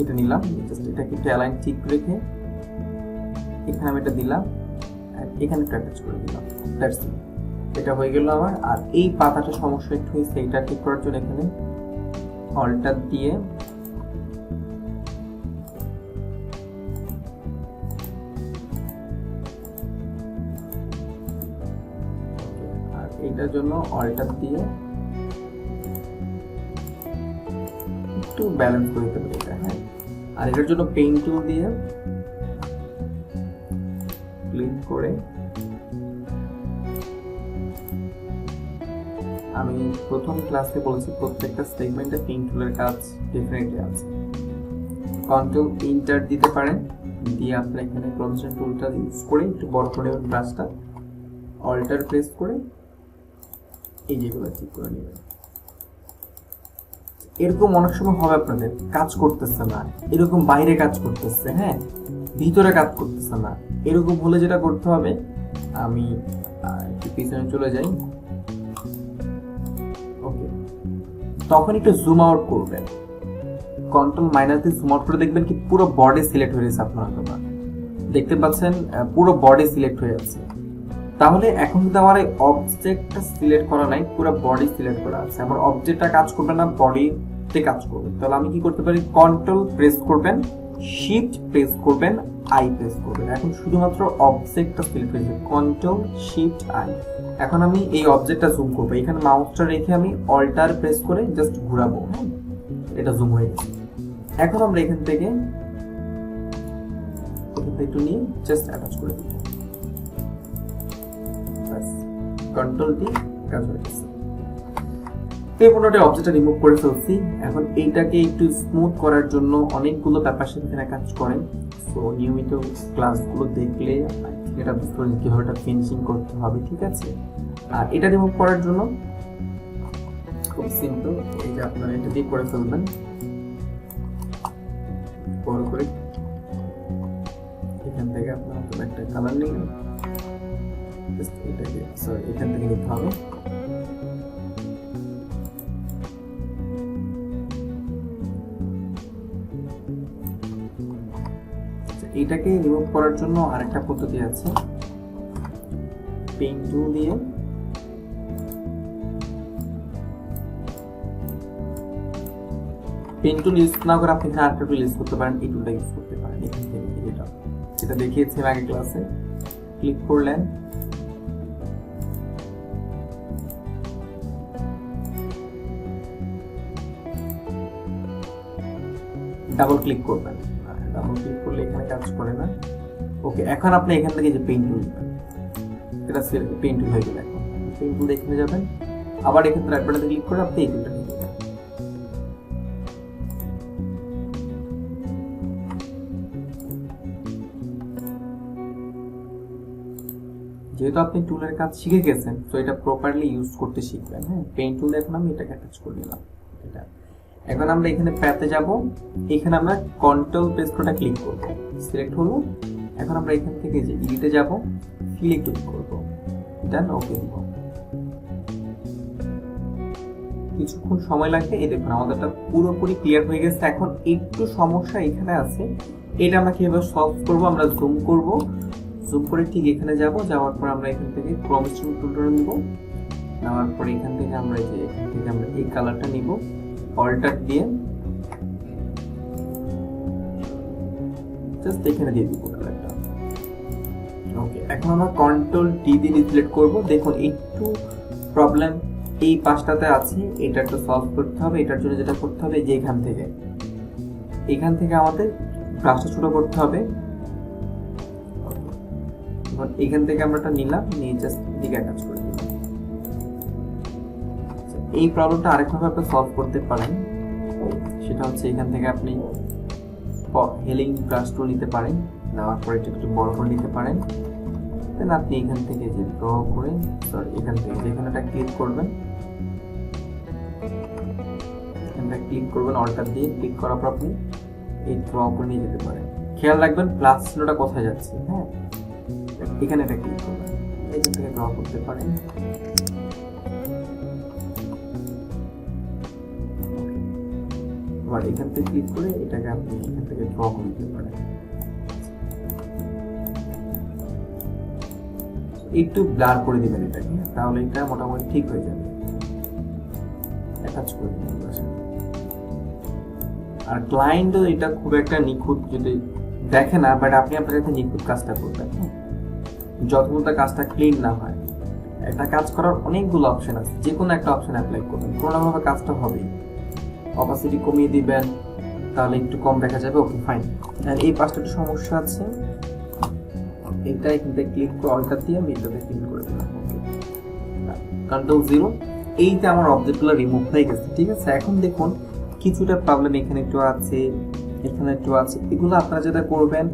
Speaker 1: এটা নিলাম, জাস্ট এটাকে একটু অ্যালাইন ঠিক রেখে এখানে আমি এটা দিলাম, আর এখানে একটা অ্যাটাচ করে দিলাম। দ্যাটস ইট, এটা হয়ে গেল আমার। আর এই পাতাটা সমস্যা একটু হয়েছে, এটা ঠিক করার জন্য এখানে অল্টার দিয়ে আর এটার জন্য অল্টার দিয়ে একটু ব্যালেন্স করে দিতে পারি এটা। হ্যাঁ, আর এটার জন্য পেইন্ট টুল দিয়ে ক্লিক করে আমি প্রথম ক্লাসে বলেছি প্রত্যেকটা সেগমেন্টে পেইন্ট টুলের কাজ ডেফিনেটলি আছে। কন্ট্রোল ইন্টার দিতে পারেন, দিয়ে আপনি এখানে প্রজেকশন টুলটা ইউজ করে একটু বড় করে ব্রাশটা অল্টার প্রেস করে এই যেগুলো ঠিক করে নেবেন। এরকম অনেক সময় হবে আপনাদের কাজ করতেছে না, এরকম বাইরে কাজ করতেছে, হ্যাঁ ভিতরে কাজ করতেছে না, এরকম হলে যেটা করতে হবে, আমি একটু পিছনে চলে যাই, ওকে, তখন একটু জুম আউট করবেন, কন্ট্রোল মাইনাস দিয়ে জুম আউট করে দেখবেন কি পুরো বডি সিলেক্ট হয়ে গেছে আপনার, অথবা দেখতে পাচ্ছেন পুরো বডি সিলেক্ট হয়ে আছে। তাহলে এখন কিন্তু আমার এই অবজেক্টটা সিলেক্ট করা নাই, পুরো বডি সিলেক্ট করা আছে। আমার অবজেক্টটা কাজ করবে না, বডিতে কাজ করবে। তাহলে আমি কি করতে পারি, কন্ট্রোল প্রেস করবেন, শিফট প্রেস করবেন, আই প্রেস করবেন। এখন শুধুমাত্র অবজেক্টটা সিলেক্ট হয়েছে, কন্ট্রোল শিফট আই। এখন আমি এই অবজেক্টটা জুম করবো, এখানে মাউসটা রেখে আমি অল্টার প্রেস করে জাস্ট ঘোরাবো। হ্যাঁ, এটা জুম হয়ে গেছে। এখন আমরা এখান থেকে একটু নিয়ে জাস্ট অ্যাটাচ করে দিব, কন্ট্রোল ডি, কাজ হয়ে গেছে। এই পুরোটা অবজেক্টটা রিমুভ করে ফেলছি। এখন এইটাকে একটু স্মুথ করার জন্য অনেকগুলো ব্যাপার সেখানে কাজ করেন। সো নিয়মিত ক্লাসগুলো দেখলে এটা বুঝতে পারবেন কিভাবে এটা ফিনিশিং করতে হবে, ঠিক আছে। আর এটা রিমুভ করার জন্য খুব সিম্পল, এই যে আপনারা এটা দিয়ে করে ফেলবেন, বড় করে এখান থেকে আপনারা একটা কালার নিলেন, এটাকে সরি এখান থেকে নিতে হবে। এটাকে রিমুভ করার জন্য আরেকটা পদ্ধতি আছে, পেইন্ট টুল দিয়ে পেইন্ট টুল ইউজ না করে আপনি আরেকটা টুল ইউজ করতে পারেন, এই টুলটা ইউজ করতে পারেন। এখান থেকে যেটা দেখিয়েছিলাম আগে ক্লাসে, ক্লিক করলেন, ডাবল ক্লিক করবেন, ডাবল ক্লিক করলে এখানে কাজ করে না। ওকে, এখন আপনি এখান থেকে যে পেইন্ট টুল নেবেন, এটা পেইন্ট টুল হয়ে গেল। এখন পেইন্ট টুল এখানে যাবেন, আবার এখান থেকে রাইট ক্লিক করে আপনি এই টুলটা নিয়ে যাবেন। যেহেতু আপনি টুলের কাজ শিখে গেছেন, তো এটা প্রপারলি ইউজ করতে শিখবেন। হ্যাঁ, পেইন্ট টুল এখন আমি এটাকে অ্যাটাচ করে নিলাম। এটা এখন আমরা এখানে প্যাতে যাব, এখানে আমরা কন্ট্রোল প্রেস করে ক্লিক করব, সিলেক্ট হলো। এখন আমরা এখান থেকে যে এডিটে যাব, ফিলে ক্লিক করব, ডান, ওকে দিব। কিছুক্ষণ সময় লাগবে। এই দেখুন আমাদেরটা পুরোপুরি ক্লিয়ার হয়ে গেছে। এখন একটু সমস্যা এখানে আছে, এটা আমরা কিভাবে সলভ করবো, আমরা জুম করব, জুম করে ঠিক এখানে যাব, যাওয়ার পর আমরা এখান থেকে ক্রম স্টোন টুলটা নিব, নেওয়ার পর এখান থেকে আমরা এই কালারটা নিব, অল্টার দিয়ে জাস্ট এখানে দিয়ে দিব কালারটা। ওকে, এখন আমরা কন্ট্রোল ডি দিয়ে সিলেক্ট করব। দেখুন একটু প্রবলেম এই পাশটাতে আছে, এটা একটু সলভ করতে হবে। এটার জন্য যেটা করতে হবে যে এখান থেকে আমাদের ব্রাশটা ছোট করতে হবে। এখান থেকে আমরা এটা নিলাম, নিয়ে জাস্ট দিকে অ্যাটাচ করে দিলাম। এই প্রবলেমটা আরেকভাবে আপনি সলভ করতে পারেন, সেটা হচ্ছে এখান থেকে আপনি হেলিং ব্রাশ টুল নিতে পারেন, নেওয়ার পরে একটু বড় করে নিতে পারেন। দেন আপনি এখান থেকে যে ড্র করে, এখান থেকে যেখানেটা ক্লিক করবেন, এখানটা ক্লিক করবেন, অল্টার দিয়ে ক্লিক করার পর আপনি এই ড্র করে নিয়ে যেতে পারেন। খেয়াল রাখবেন প্লাস চিহ্নটা কোথায় যাচ্ছে। হ্যাঁ, এখানে এটা ক্লিক করবেন, এখান থেকে ড্র করতে পারেন। আবার এখান থেকে ক্লিক করে এটাকে আপনি এখান থেকে ড্র করে দিতে পারেন। একটু ব্লার করে দিবেন এটাকে, তাহলে এটা মোটামুটি ঠিক হয়ে যাবে। অ্যাটাচ করে দিবেন। আর ক্লায়েন্টও এটা খুব একটা নিখুঁত যদি দেখে না, বাট আপনি আপনার কাছে নিখুঁত কাজটা করবেন, যতক্ষণ কাজটা ক্লিন না হয়। একটা কাজ করার অনেকগুলো অপশন আছে, যে কোনো একটা অপশন অ্যাপ্লাই করবেন, কোনোভাবে কাজটা হবেই। অপাসিটি কমিয়ে দিবেন, তাহলে একটু কম দেখা যাবে। ওকে, ফাইন। আর এই পাঁচটা একটু সমস্যা আছে, এটা এখান থেকে ক্লিক করে অল্টার দিয়ে আমি এটাকে ক্লিক করে দিলাম। ওকে, কন্ট্রোল 0। এইটা আমার অবজেক্টগুলো রিমুভ হয়ে গেছে। ঠিক আছে, এখন দেখুন কিছুটা প্রবলেম এখানে একটু আছে, এখানে একটু আছে। এগুলো আপনারা যেটা করবেন,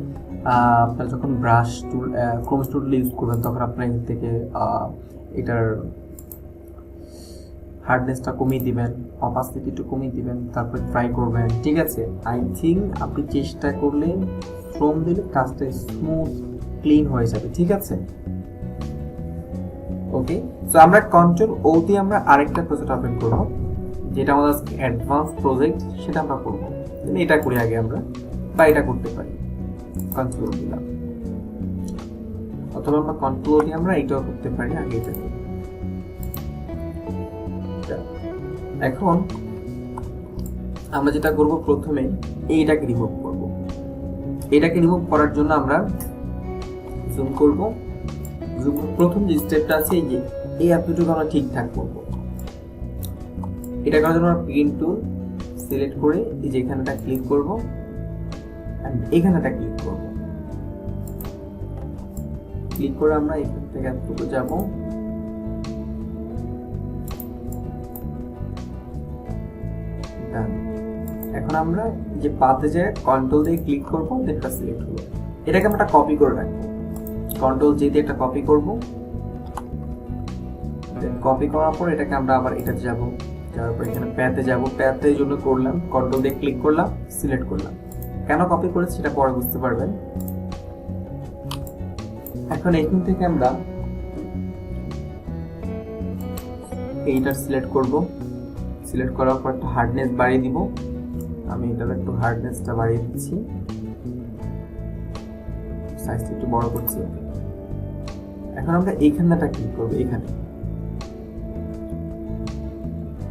Speaker 1: আপনারা যখন ব্রাশ টুল ক্রোম টুল ইউজ করবেন, তখন আপনারা এখান থেকে এটার হার্ডনেসটা কমিয়ে দিবেন, অপাসিটি একটু কমিয়ে দিবেন, তারপর ট্রাই করবেন। ঠিক আছে, আই থিঙ্ক আপনি চেষ্টা করলে, শ্রম দিলে কাজটা স্মুথ ক্লিন হয়ে যাবে। ঠিক আছে, ওকে। সো আমরা কন্ট্রোল ও দিয়ে আমরা আরেকটা প্রজেক্ট ওপেন করব, যেটা আমাদের অ্যাডভান্স প্রজেক্ট, সেটা আমরা করব। এটা করি আগে আমরা, বা এটা করতে পারি। কন্ট্রোল দিলাম, অথবা আমরা কন্ট্রোল দিয়ে আমরা এটাও করতে পারি। আগে এটা করি। এখন আমরা যেটা করব, প্রথমে এইটাকে রিমুভ করব। এটাকে রিমুভ করার জন্য আমরা জুম করব। প্রথম যে স্টেপটা আছে, এই যে এই এতটুকু আমরা ঠিকঠাক করব। এটা করার জন্য আমরা পেন টুল সিলেক্ট করে এই যে এখানেটা ক্লিক করব, এখানেটা ক্লিক করব। ক্লিক করে আমরা এখান থেকে এতটুকু যাব। এখন আমরা যে পাতে যে কন্ট্রোল দিয়ে ক্লিক করবো, এটা সিলেক্ট করবো। এটাকে আমরা কপি করে রাখবো, কন্ট্রোল জি দিয়ে একটা কপি করব। কপি করার পর এটাকে আমরা আবার এটাতে যাব, যাওয়ার পর এখানে প্যাতে যাব। প্যাতে জন্য করলাম, কন্ট্রোল দিয়ে ক্লিক করলাম, সিলেক্ট করলাম। কেন কপি করেছি সেটা পরে বুঝতে পারবেন। এখন এখান থেকে আমরা এইটা সিলেক্ট করব। সিলেক্ট করার পর একটা হার্ডনেস বাড়িয়ে দিব। আমি এটার একটু হার্ডনেসটা বাড়িয়ে দিচ্ছি, সাইজটা একটু বড় করছি। এখন আমরা এইখানটা ক্লিক করব,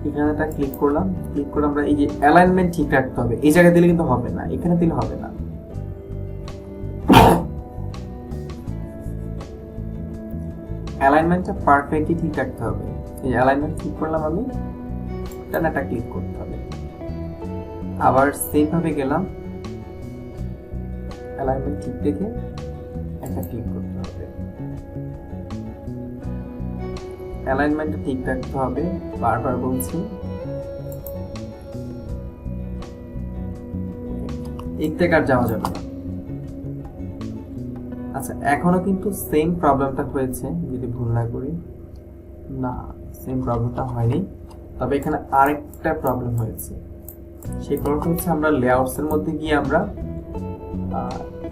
Speaker 1: এখানেটা ক্লিক করলাম। ক্লিক করে আমরা এই যে অ্যালাইনমেন্ট ঠিক রাখতে হবে। এই জায়গায় দিলে কিন্তু হবে না, এখানে দিলে হবে না। অ্যালাইনমেন্টটা পারফেক্টলি ঠিক রাখতে হবে। এই অ্যালাইনমেন্ট ঠিক করলাম, আমি টানাটা ক্লিক করতে হবে। আবার সেম ভাবে গেলাম, অ্যালাইনমেন্ট ঠিক রেখে একটা ক্লিক করতে হবে। অ্যালাইনমেন্টটা ঠিক রাখতে হবে, বারবার বলছি। এর থেকে আর যাওয়া যাবে না। আচ্ছা, এখনো কিন্তু সেম প্রবলেমটা হয়েছে, যদি ভুল না করি। না, সেম প্রবলেমটা হয়নি, তবে এখানে আরেকটা প্রবলেম হয়েছে। সেই প্রবলেমটা হচ্ছে আমরা লেআউটস এর মধ্যে গিয়ে আমরা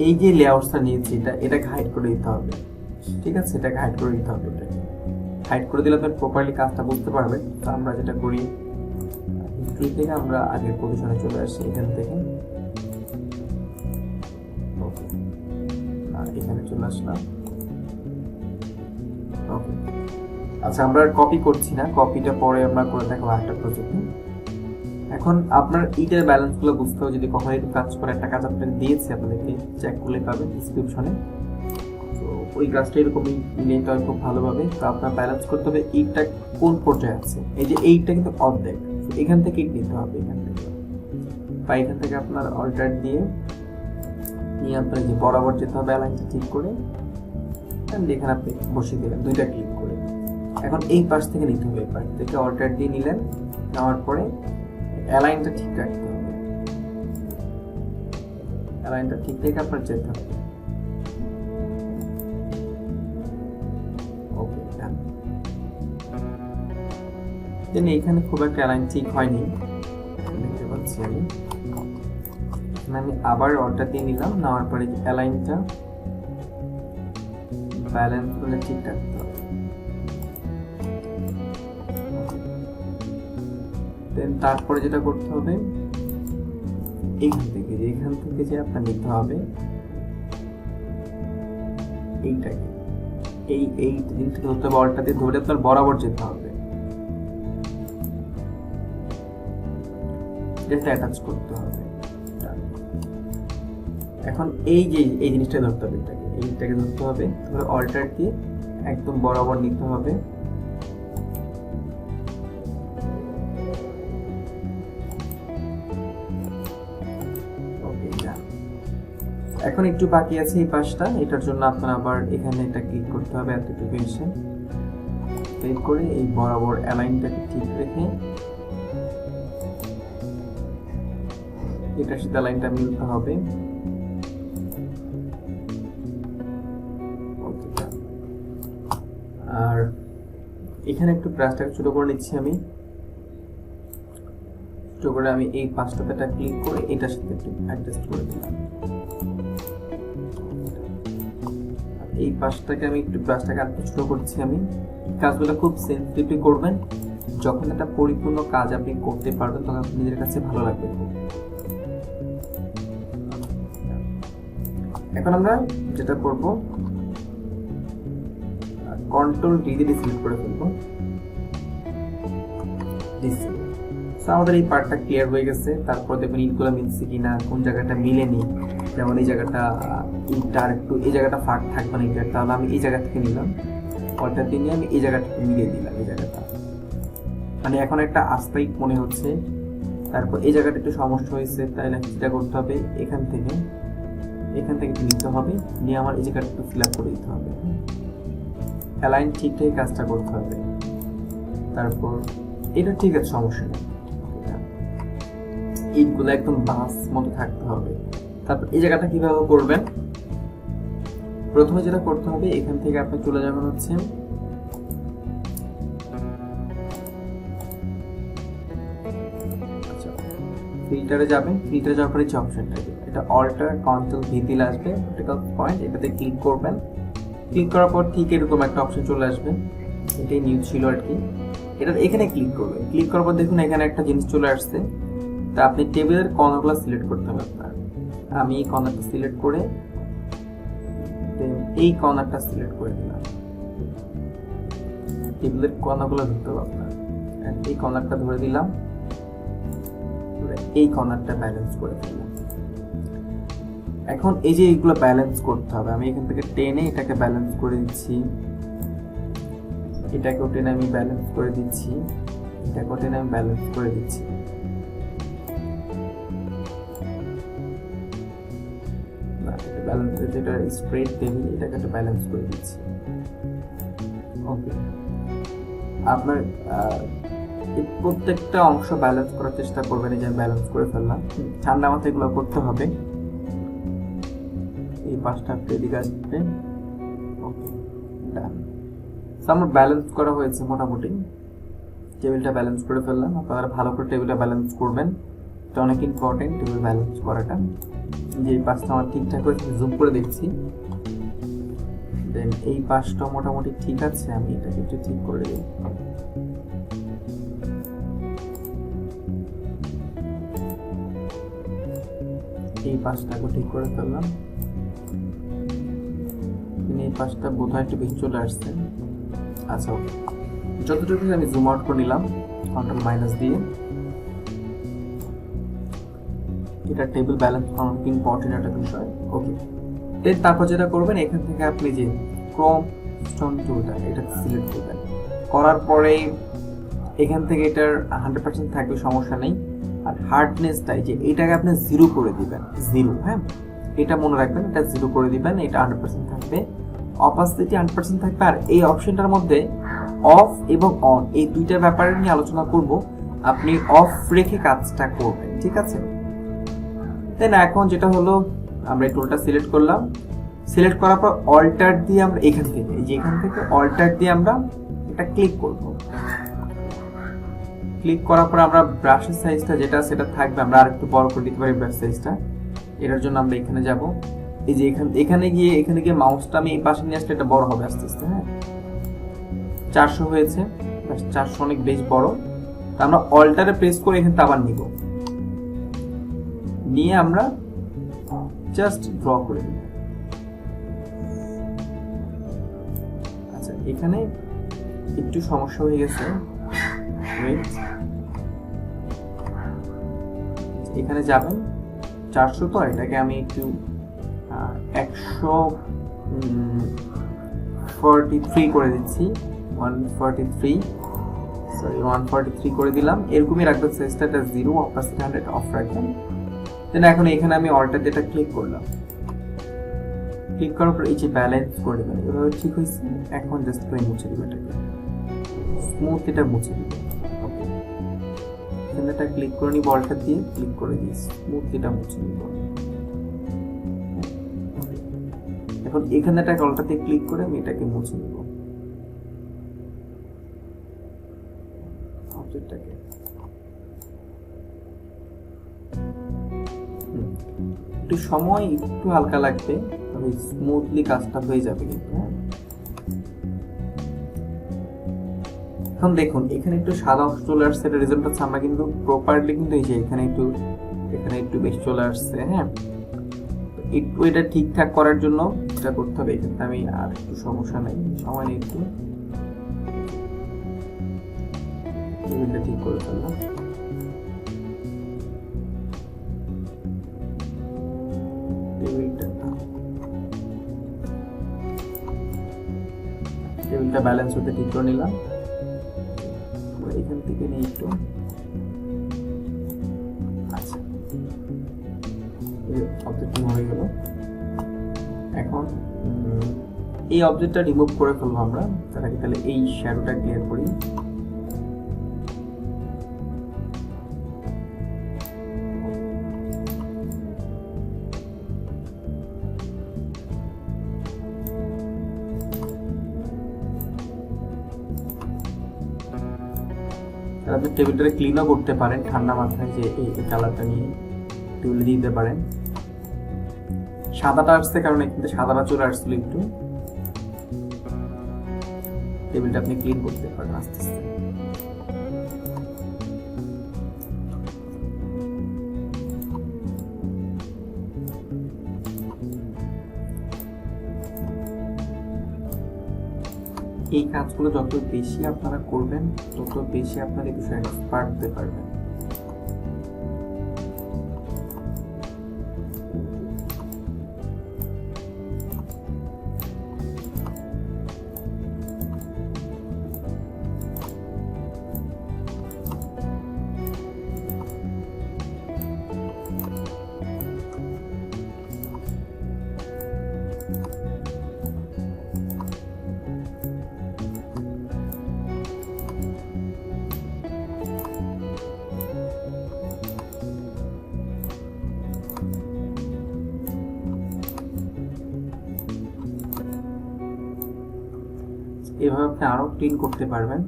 Speaker 1: এই যে লেআউটসটা নিয়েছি, এটাকে হাইড করে দিতে হবে। ঠিক আছে, এটাকে হাইড করে দিতে হবে। এটাকে হাইড করে দিলে আপনি প্রপারলি কাজটা বুঝতে পারবেন। তো আমরা যেটা করি, ক্লিক থেকে আমরা আগের পজিশনে চলে আসি এখান থেকে। ওকে, এখানে চলে আসলাম। ওকে, আচ্ছা আমরা কপি করছি না, কপিটা পরে আমরা করে দেখাবো একটা প্রজেক্টে। এখন আপনার এইটার ব্যালেন্সগুলো বুঝতে হবে, যদি কখনো একটু কাজ করে, একটা কাজ আপনাকে দিয়েছি, আপনাদেরকে চেক করলে পাবেন ডিসক্রিপশনে। তো ওই কাজটা এরকমই নিতে হয় খুব ভালোভাবে। তো আপনার ব্যালেন্স করতে হবে এইটা কোন পর্যায়ে আছে। এই যে এইটা কিন্তু অর্ধেক, এখান থেকে নিতে হবে, এখান থেকে বা এখান থেকে আপনার অল্টার দিয়ে নিয়ে আপনার যে বরাবর যেতে হবে অ্যালাইনটা ঠিক করে, এখানে আপনি বসিয়ে দিলেন দুইটা ক্লিক করে। এখন এই পাশ থেকে নিতে হবে, এই পাশ থেকে অল্টার দিয়ে নিলেন, নেওয়ার পরে অ্যালাইনটা ঠিক রাখতে হবে, অ্যালাইনটা ঠিক রেখে আপনার যেতে হবে। ওকে, ডান। দেন এইখানে খুব একটা অ্যালাইন ঠিক হয়নি, দেখতে পাচ্ছি আমি। আমি আবার অল্টার দিয়ে নিলাম, নেওয়ার পরে অ্যালাইনটা ব্যালেন্স করে ঠিক রাখতে হবে। দেন তারপরে যেটা করতে হবে, এখান থেকে যে আপনার নিতে হবে এইটাকে, এই জিনিসটা ধরতে হবে, অল্টাতে ধরে আপনার বরাবর যেতে হবে, এটা অ্যাটাচ করতে হবে। এখন এই জিনিসটা ধরতে হবে, এইটাকে ধরতে হবে, তারপরে অল্টার দিয়ে একদম বরাবর নিতে হবে। এখন একটু বাকি আছে এই পাশটা, এটার জন্য আপনার আবার এখানে এটা ক্লিক করতে হবে, এতটুকু এসে ক্লিক করে এই বরাবর অ্যালাইনটাকে ঠিক রেখে এটার সাথে অ্যালাইনটা মিলতে হবে। আর এখানে একটু ব্রাশটাকে ছোট করে নিচ্ছি আমি, ছোট করে আমি এই পাঁচটাতে ক্লিক করে এটার সাথে একটু অ্যাডজাস্ট করে দিলাম। এই পাশটাকে আমি একটু ব্রাশটাকে আর ছোট করছি আমি। কাজগুলো খুব সেন্সিটিভলি করবেন, যখন একটা পরিপূর্ণ কাজ আপনি করতে পারবেন তখন আপনি নিজের কাছে ভালো লাগবে। এখন আমরা যেটা করব, কন্ট্রোল ডি দিয়ে সিলেক্ট করে ফেলবো। আমাদের এই পার্টটা ক্লিয়ার হয়ে গেছে। তারপর দেখবেন ইটগুলো মিলছে কিনা, কোন জায়গাটা মিলেনি, যেমন এই জায়গাটা ইটটা আর একটু এই জায়গাটা ফাঁক থাকবে না ইটের, তাহলে আমি এই জায়গা থেকে নিলাম, অল্টার দিয়ে নিয়ে আমি এই জায়গাটাকে মিলিয়ে দিলাম, এই জায়গাটা মানে এখন একটা আস্তে ইট মনে হচ্ছে। তারপর এই জায়গাটা একটু সমস্যা হয়েছে, তাই না যেটা করতে হবে, এখান থেকে নিতে হবে, নিয়ে আমার এই জায়গাটা একটু ফিল আপ করে দিতে হবে, অ্যালাইন ঠিকঠাক কাজটা করতে হবে। তারপর এটা ঠিক আছে, সমস্যা নেই, ইটগুলো একদম বাস মতো থাকতে হবে। তারপর এই জায়গাটা কিভাবে করবেন, প্রথমে যেটা করতে হবে, এখান থেকে আপনি চলে যাবেন হচ্ছে ফিল্টারে যাবেন, ফিল্টারে যাওয়ার পরে যে অপশনটা এটা অল্টার কন্ট্রোল ভি দিলে আসবে ভার্টিক্যাল পয়েন্ট, এটাতে ক্লিক করবেন। ক্লিক করার পর ঠিক এরকম একটা অপশন চলে আসবে, এটাই নিউ ছিল আর কি। এটা এখানে ক্লিক করবেন, ক্লিক করার পর দেখুন এখানে একটা জিনিস চলে আসছে। তা আপনি টেবিলের কর্নারগুলো সিলেক্ট করতে হবে আপনার। আমি এই কর্নারটা সিলেক্ট করে এই কর্নারটা সিলেক্ট করে দিলাম, টেবিলের কর্নারগুলো ধরতে হবে আপনার। এই কর্নারটা ধরে দিলাম, এই কর্নারটা ব্যালেন্স করে দিলাম। এখন এই যে এইগুলো ব্যালেন্স করতে হবে, আমি এখান থেকে টেনে এটাকে ব্যালেন্স করে দিচ্ছি, এটাকেও টেনে আমি ব্যালেন্স করে দিচ্ছি, এটাকেও টেনে আমি ব্যালেন্স করে দিচ্ছি। যেটা স্প্রেড টেবিল, এটাকে একটা ব্যালেন্স করে দিচ্ছি। ওকে, আপনার প্রত্যেকটা অংশ ব্যালেন্স করার চেষ্টা করবেন। এই যে আমি ব্যালেন্স করে ফেললাম, ঠান্ডা মাথায় এগুলো করতে হবে। এই পাঁচটা এদিকে আসবে। ওকে, ডান। আমার ব্যালেন্স করা হয়েছে মোটামুটি, টেবিলটা ব্যালেন্স করে ফেললাম। আপনারা ভালো করে টেবিলটা ব্যালেন্স করবেন, এটা অনেক ইম্পর্টেন্ট টেবিল ব্যালেন্স করাটা। যে এই পাশটা আমার ঠিকঠাক হয়েছে, জুম করে দেখছি। দেন এই পাশটা মোটামুটি ঠিক আছে, আমি এটাকে একটু ঠিক করে দিই। এই পাশটাকে ঠিক করে ফেললাম। এই পাশটা বোধহয় একটু বেশি চলে আসছে। আচ্ছা ওকে, যতটুকু আমি জুম আউট করে নিলাম কন্ট্রোল মাইনাস দিয়ে। এটা টেবিল ব্যালেন্স অনেক ইম্পর্টেন্ট একটা বিষয়। ওকে, তারপর যেটা করবেন, এখান থেকে আপনি যে ক্রোম স্টোন টুলটা এটা সিলেক্ট করবেন। করার পরে এখান থেকে এটার 100% থাকবে, সমস্যা নেই। আর হার্ডনেসটাই যে এটাকে আপনি 0 করে দিবেন, 0। হ্যাঁ, এটা মনে রাখবেন, এটা 0 করে দিবেন, এটা 100% থাকবে। অপাসিটি 100% থাকবে। আর এই অপশনটার মধ্যে অফ এবং অন এই দুইটা ব্যাপারে নিয়ে আলোচনা করব। আপনি অফ রেখে কাজটা করবেন, ঠিক আছে? দেন এখন যেটা হলো, আমরা এই টুলটা সিলেক্ট করলাম। সিলেক্ট করার পর অল্টার দিয়ে আমরা এখান থেকে অল্টার দিয়ে আমরা এটা ক্লিক করব। ক্লিক করার পর আমরা ব্রাশের সাইজটা যেটা সেটা থাকবে, আমরা আরেকটু বড় করে দিতে পারি ব্রাশ সাইজটা। এটার জন্য আমরা এখানে যাব। এই যে এখানে গিয়ে মাউসটা আমি এই পাশে নিয়ে আসলে এটা বড় হবে আস্তে আস্তে। হ্যাঁ, 400 হয়েছে, 400 অনেক বেশ বড়। তা আমরা অল্টারে প্রেস করে এখানে আবার নিয়ে আমরা জাস্ট ড্র করে দেব। আচ্ছা, এখানে একটু সমস্যা হয়ে গেছে। এখানে যাবেন 400, তো এটাকে আমি একটু 143 করে দিচ্ছি। 143 করে দিলাম। এরকমই রাখবেন সাইজটা, 0, অপাসিটি 100 অফ রাখবেন। দেন এখন এখানে আমি অল্টার যেটা ক্লিক করলাম। ক্লিক করার পর এই যে ব্যালেন্স করে দেবেন, এভাবে ঠিক হয়েছে। এখন জাস্ট করে মুছে দিবেন, এটাকে স্মুথ এটা মুছে দিবেন। এখানে এটা ক্লিক করে নিব, অল্টার দিয়ে ক্লিক করে দিয়ে স্মুথ এটা মুছে নিব। এখন এখানে একটা অল্টার দিয়ে ক্লিক করে আমি এটাকে মুছে নিব অবজেক্টটাকে। একটু সময় একটু হালকা লাগবে, তবে স্মুথলি কাজটা হয়ে যাবে কিন্তু। এখন দেখুন এখানে একটু সাদা অংশ চলে আসছে, এটা রেজাল্ট হচ্ছে আমরা কিন্তু প্রপারলি কিন্তু এই যে এখানে একটু বেশি চলে আসছে। হ্যাঁ, একটু এটা ঠিকঠাক করার জন্য এটা করতে হবে। এখানে আমি আর একটু সমস্যা নেই, সময় নেই, একটু টেবিলটা ঠিক করে ফেললাম। টেবিলটা ব্যালেন্স হতে ঠিক করে নিলাম। এখান থেকে নিয়ে একটু, আচ্ছা অবজেক্টটা হয়ে গেল। এখন এই অবজেক্টটা রিমুভ করে ফেলবো আমরা। তাহলে এই শ্যাডোটা ক্লিয়ার করি। আপনি টেবিলটাকে ক্লিনও করতে পারেন ঠান্ডা মাথায়, যে এই কালারটা নিয়ে টেবিলে দিতে পারেন। সাদাটা আসছে কারণ এখানে সাদাটা চলে আসছিল একটু। টেবিলটা আপনি ক্লিন করতে পারেন আস্তে আস্তে। এই কাজগুলো যত বেশি আপনারা করবেন, তত বেশি আপনার এই বিষয়ে এক্সপার্ট হতে পারবেন। এভাবে আপনি আরো ক্লিন করতে পারবেন।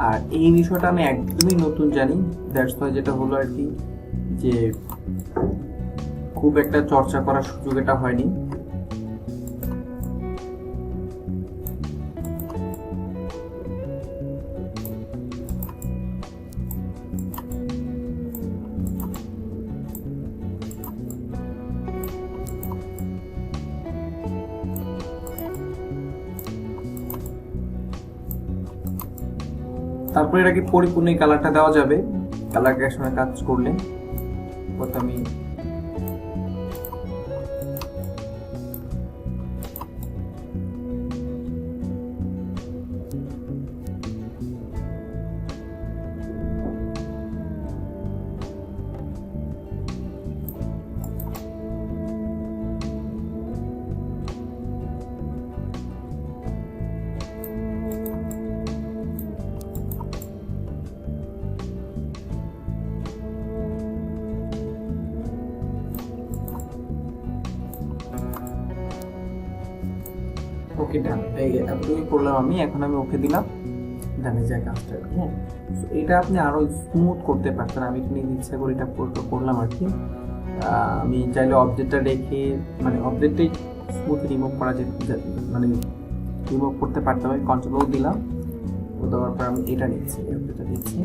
Speaker 1: আর এই বিষয়টা আমি একদমই নতুন জানি, দ্যাটস ওয়াই যেটা হলো আর কি, যে খুব একটা চর্চা করার সুযোগ এটা হয়নি। তারপরে এটাকে পরিপূর্ণ কালারটা দেওয়া যাবে কালার কারেকশনে কাজ করলে। প্রথমে ওকে ডান, এতটুকু করলাম আমি। এখন আমি ওকে দিলাম, ডানে যায় কাজটা। হ্যাঁ, এটা আপনি আরো স্মুথ করতে পারতেন, আমি একটু নিজে ইচ্ছা করে এটা করলাম আর কি। আমি চাইলে অবজেক্টটা রেখে মানে অবজেক্টটাই স্মুথ রিমুভ করা মানে রিমুভ করতে পারতাম। আমি কন্ট্রোল দিলাম, ও দেওয়ার পর আমি এটা নিচ্ছি, অবজেক্টটা নিচ্ছি।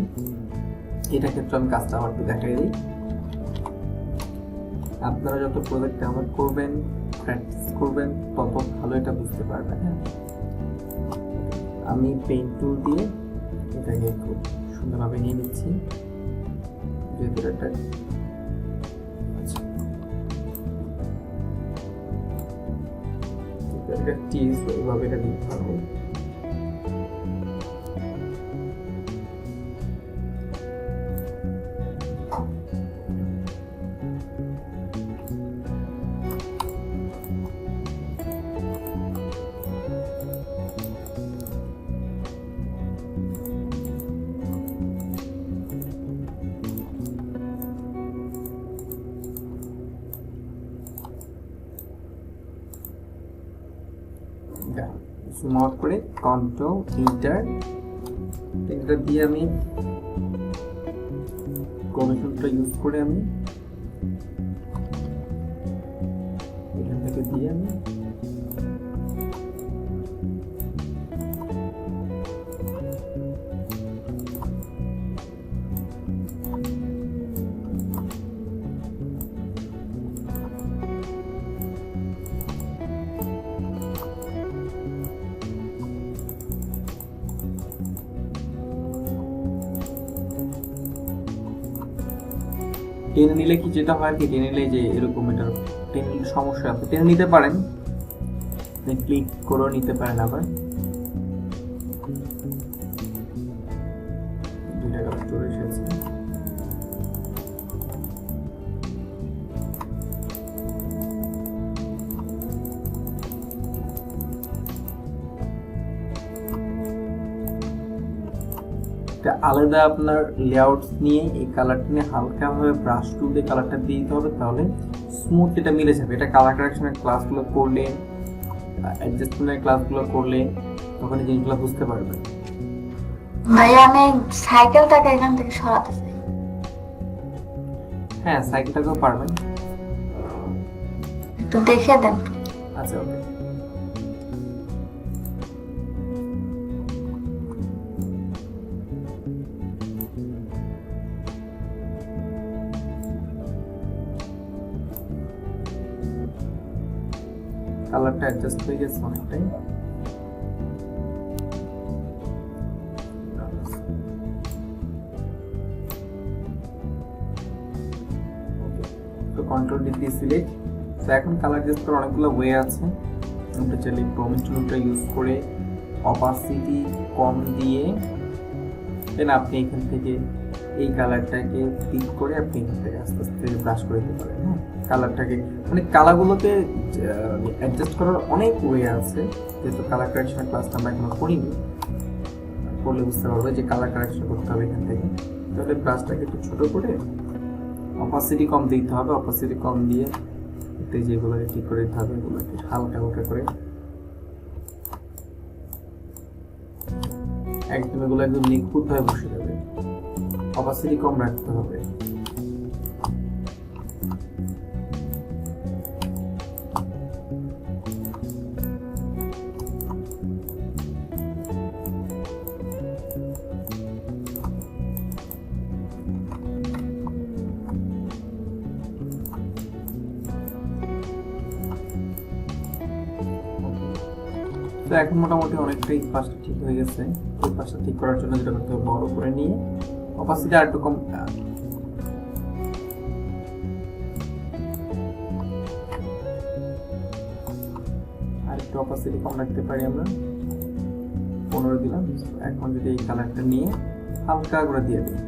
Speaker 1: এটা ক্ষেত্রে আমি কাজটা আমার একটু দেখাই দিই। আপনারা যত প্রজেক্ট ডেভেলপ করবেন, প্র্যাকটিস করবেন, তত ভালো এটা বুঝতে পারবেন। হ্যাঁ, আমি পেইন্ট টুল দিয়ে এটাকে খুব সুন্দরভাবে নিয়ে নিচ্ছি। যেহেতু এটা টিজ এইভাবে এটা দিতে হবে। জুম আউট করে কন্ট্রোল এন্টার দিয়ে আমি কমিশনটা ইউজ করে আমি এখান থেকে দিয়ে আমি টেনে নিলে কি যেটা হয় কি, টেনে নিলে যে এরকম এটা টেনে নিলে সমস্যা, আপনি টেনে নিতে পারেন, ক্লিক করেও নিতে পারেন। আবার স্টোরেজ আছে, আলাদা আপনার লেআউটস নিয়ে এই কালারটা নিয়ে হালকাভাবে ব্রাশ টুল দিয়ে কালারটা দিয়ে দিতে হবে, তাহলে স্মুথ এটা মিলে যাবে। এটা কালার কারেকশনের ক্লাসগুলো করলে, অ্যাডজাস্টমেন্টের ক্লাসগুলো করলে তখন এই জিনিসগুলো বুঝতে পারবেন।
Speaker 2: ভাই আমি সাইকেলটাকে এখান থেকে সরাতে চাই।
Speaker 1: হ্যাঁ, সাইকেলটাকেও পারবেন,
Speaker 2: একটু দেখে দেন।
Speaker 1: আচ্ছা ওকে। কালারটা অ্যাডজাস্ট হয়ে গেছে অনেকটাই। তো কন্ট্রোল ডি দিয়ে সিলেক্ট। তো এখন কালার অ্যাডজাস্ট করার অনেকগুলো ওয়ে আছে। আমরা চাইলে প্রমিস টুলটা ইউজ করে অপাসিটি কম দিয়ে দেন আপনি এখান থেকে এই কালারটাকে পিক করে আপনি এখান থেকে আস্তে আস্তে ব্রাশ করে দিতে পারেন। হ্যাঁ, কালারটাকে মানে কালারগুলোকে অ্যাডজাস্ট করার অনেক ওয়ে আছে, যেহেতু কালার কারেকশনের ক্লাসটা আমরা এখনো করিনি, করলে বুঝতে পারবে যে কালার কারেকশন করতে হবে এখান থেকে। তাহলে ব্রাশটাকে একটু ছোটো করে অপাসিটি কম দিতে হবে, অপাসিটি কম দিয়ে এতে যেগুলোকে ঠিক করে দিতে হবে এগুলোকে হালকা হালকা করে একদম এগুলো একদম নিখুঁতভাবে বসে যাবে। অপাসিটি কম রাখতে হবে। তো এখন মোটামুটি অনেকটাই পাশটা ঠিক হয়ে গেছে। ওই পাশটা ঠিক করার জন্য যেটা করতে হবে, বড় করে নিয়ে অপাসিটি আর একটু কম, আর একটু অপাসিটি কম রাখতে পারি আমরা, 15 দিলাম। এখন যদি এই কালারটা নিয়ে হালকা করে দিয়ে দিই,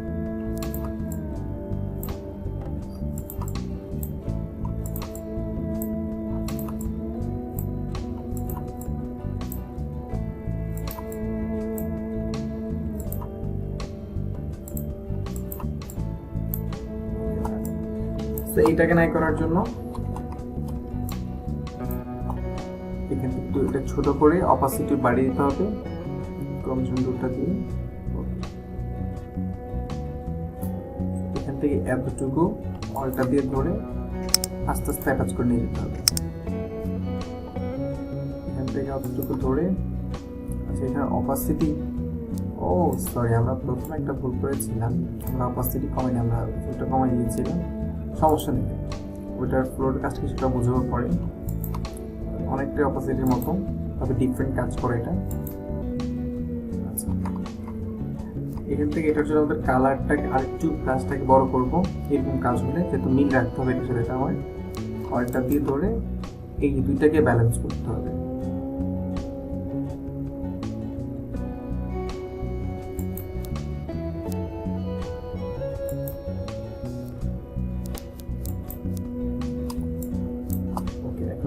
Speaker 1: তো এইটাকে নাই করার জন্য এখান থেকে একটু এটা ছোট করে অপাসিটি বাড়িয়ে দিতে হবে, কমজনটা দিয়ে। এখান থেকে এতটুকু অলটা দিয়ে ধরে আস্তে আস্তে অ্যাটাচ করে নিয়ে যেতে হবে। এখান থেকে অতটুকু ধরে, আচ্ছা এখানে অপাসিটি, ও সরি আমরা প্রথমে একটা ভুল করেছিলাম, আমরা অপাসিটি কমাই, আমরা ওটা কমাই দিয়েছিলাম, সমস্যা নেই, ওইটার ফ্লোর কাজ কিছুটা বুঝবো পরে, অনেকটাই অপোজিটের মতো, তবে ডিফারেন্ট কাজ করে এটা। আচ্ছা এখান থেকে এটার জন্য আমাদের কালারটাকে আরেকটু ব্রাশটাকে বড় করবো, এরকম কাজ হলে যেহেতু মিল রাখতে হবে এটার সাথে, এটা আমার অলটা দিয়ে ধরে এই দুইটাকে ব্যালেন্স করতে হবে।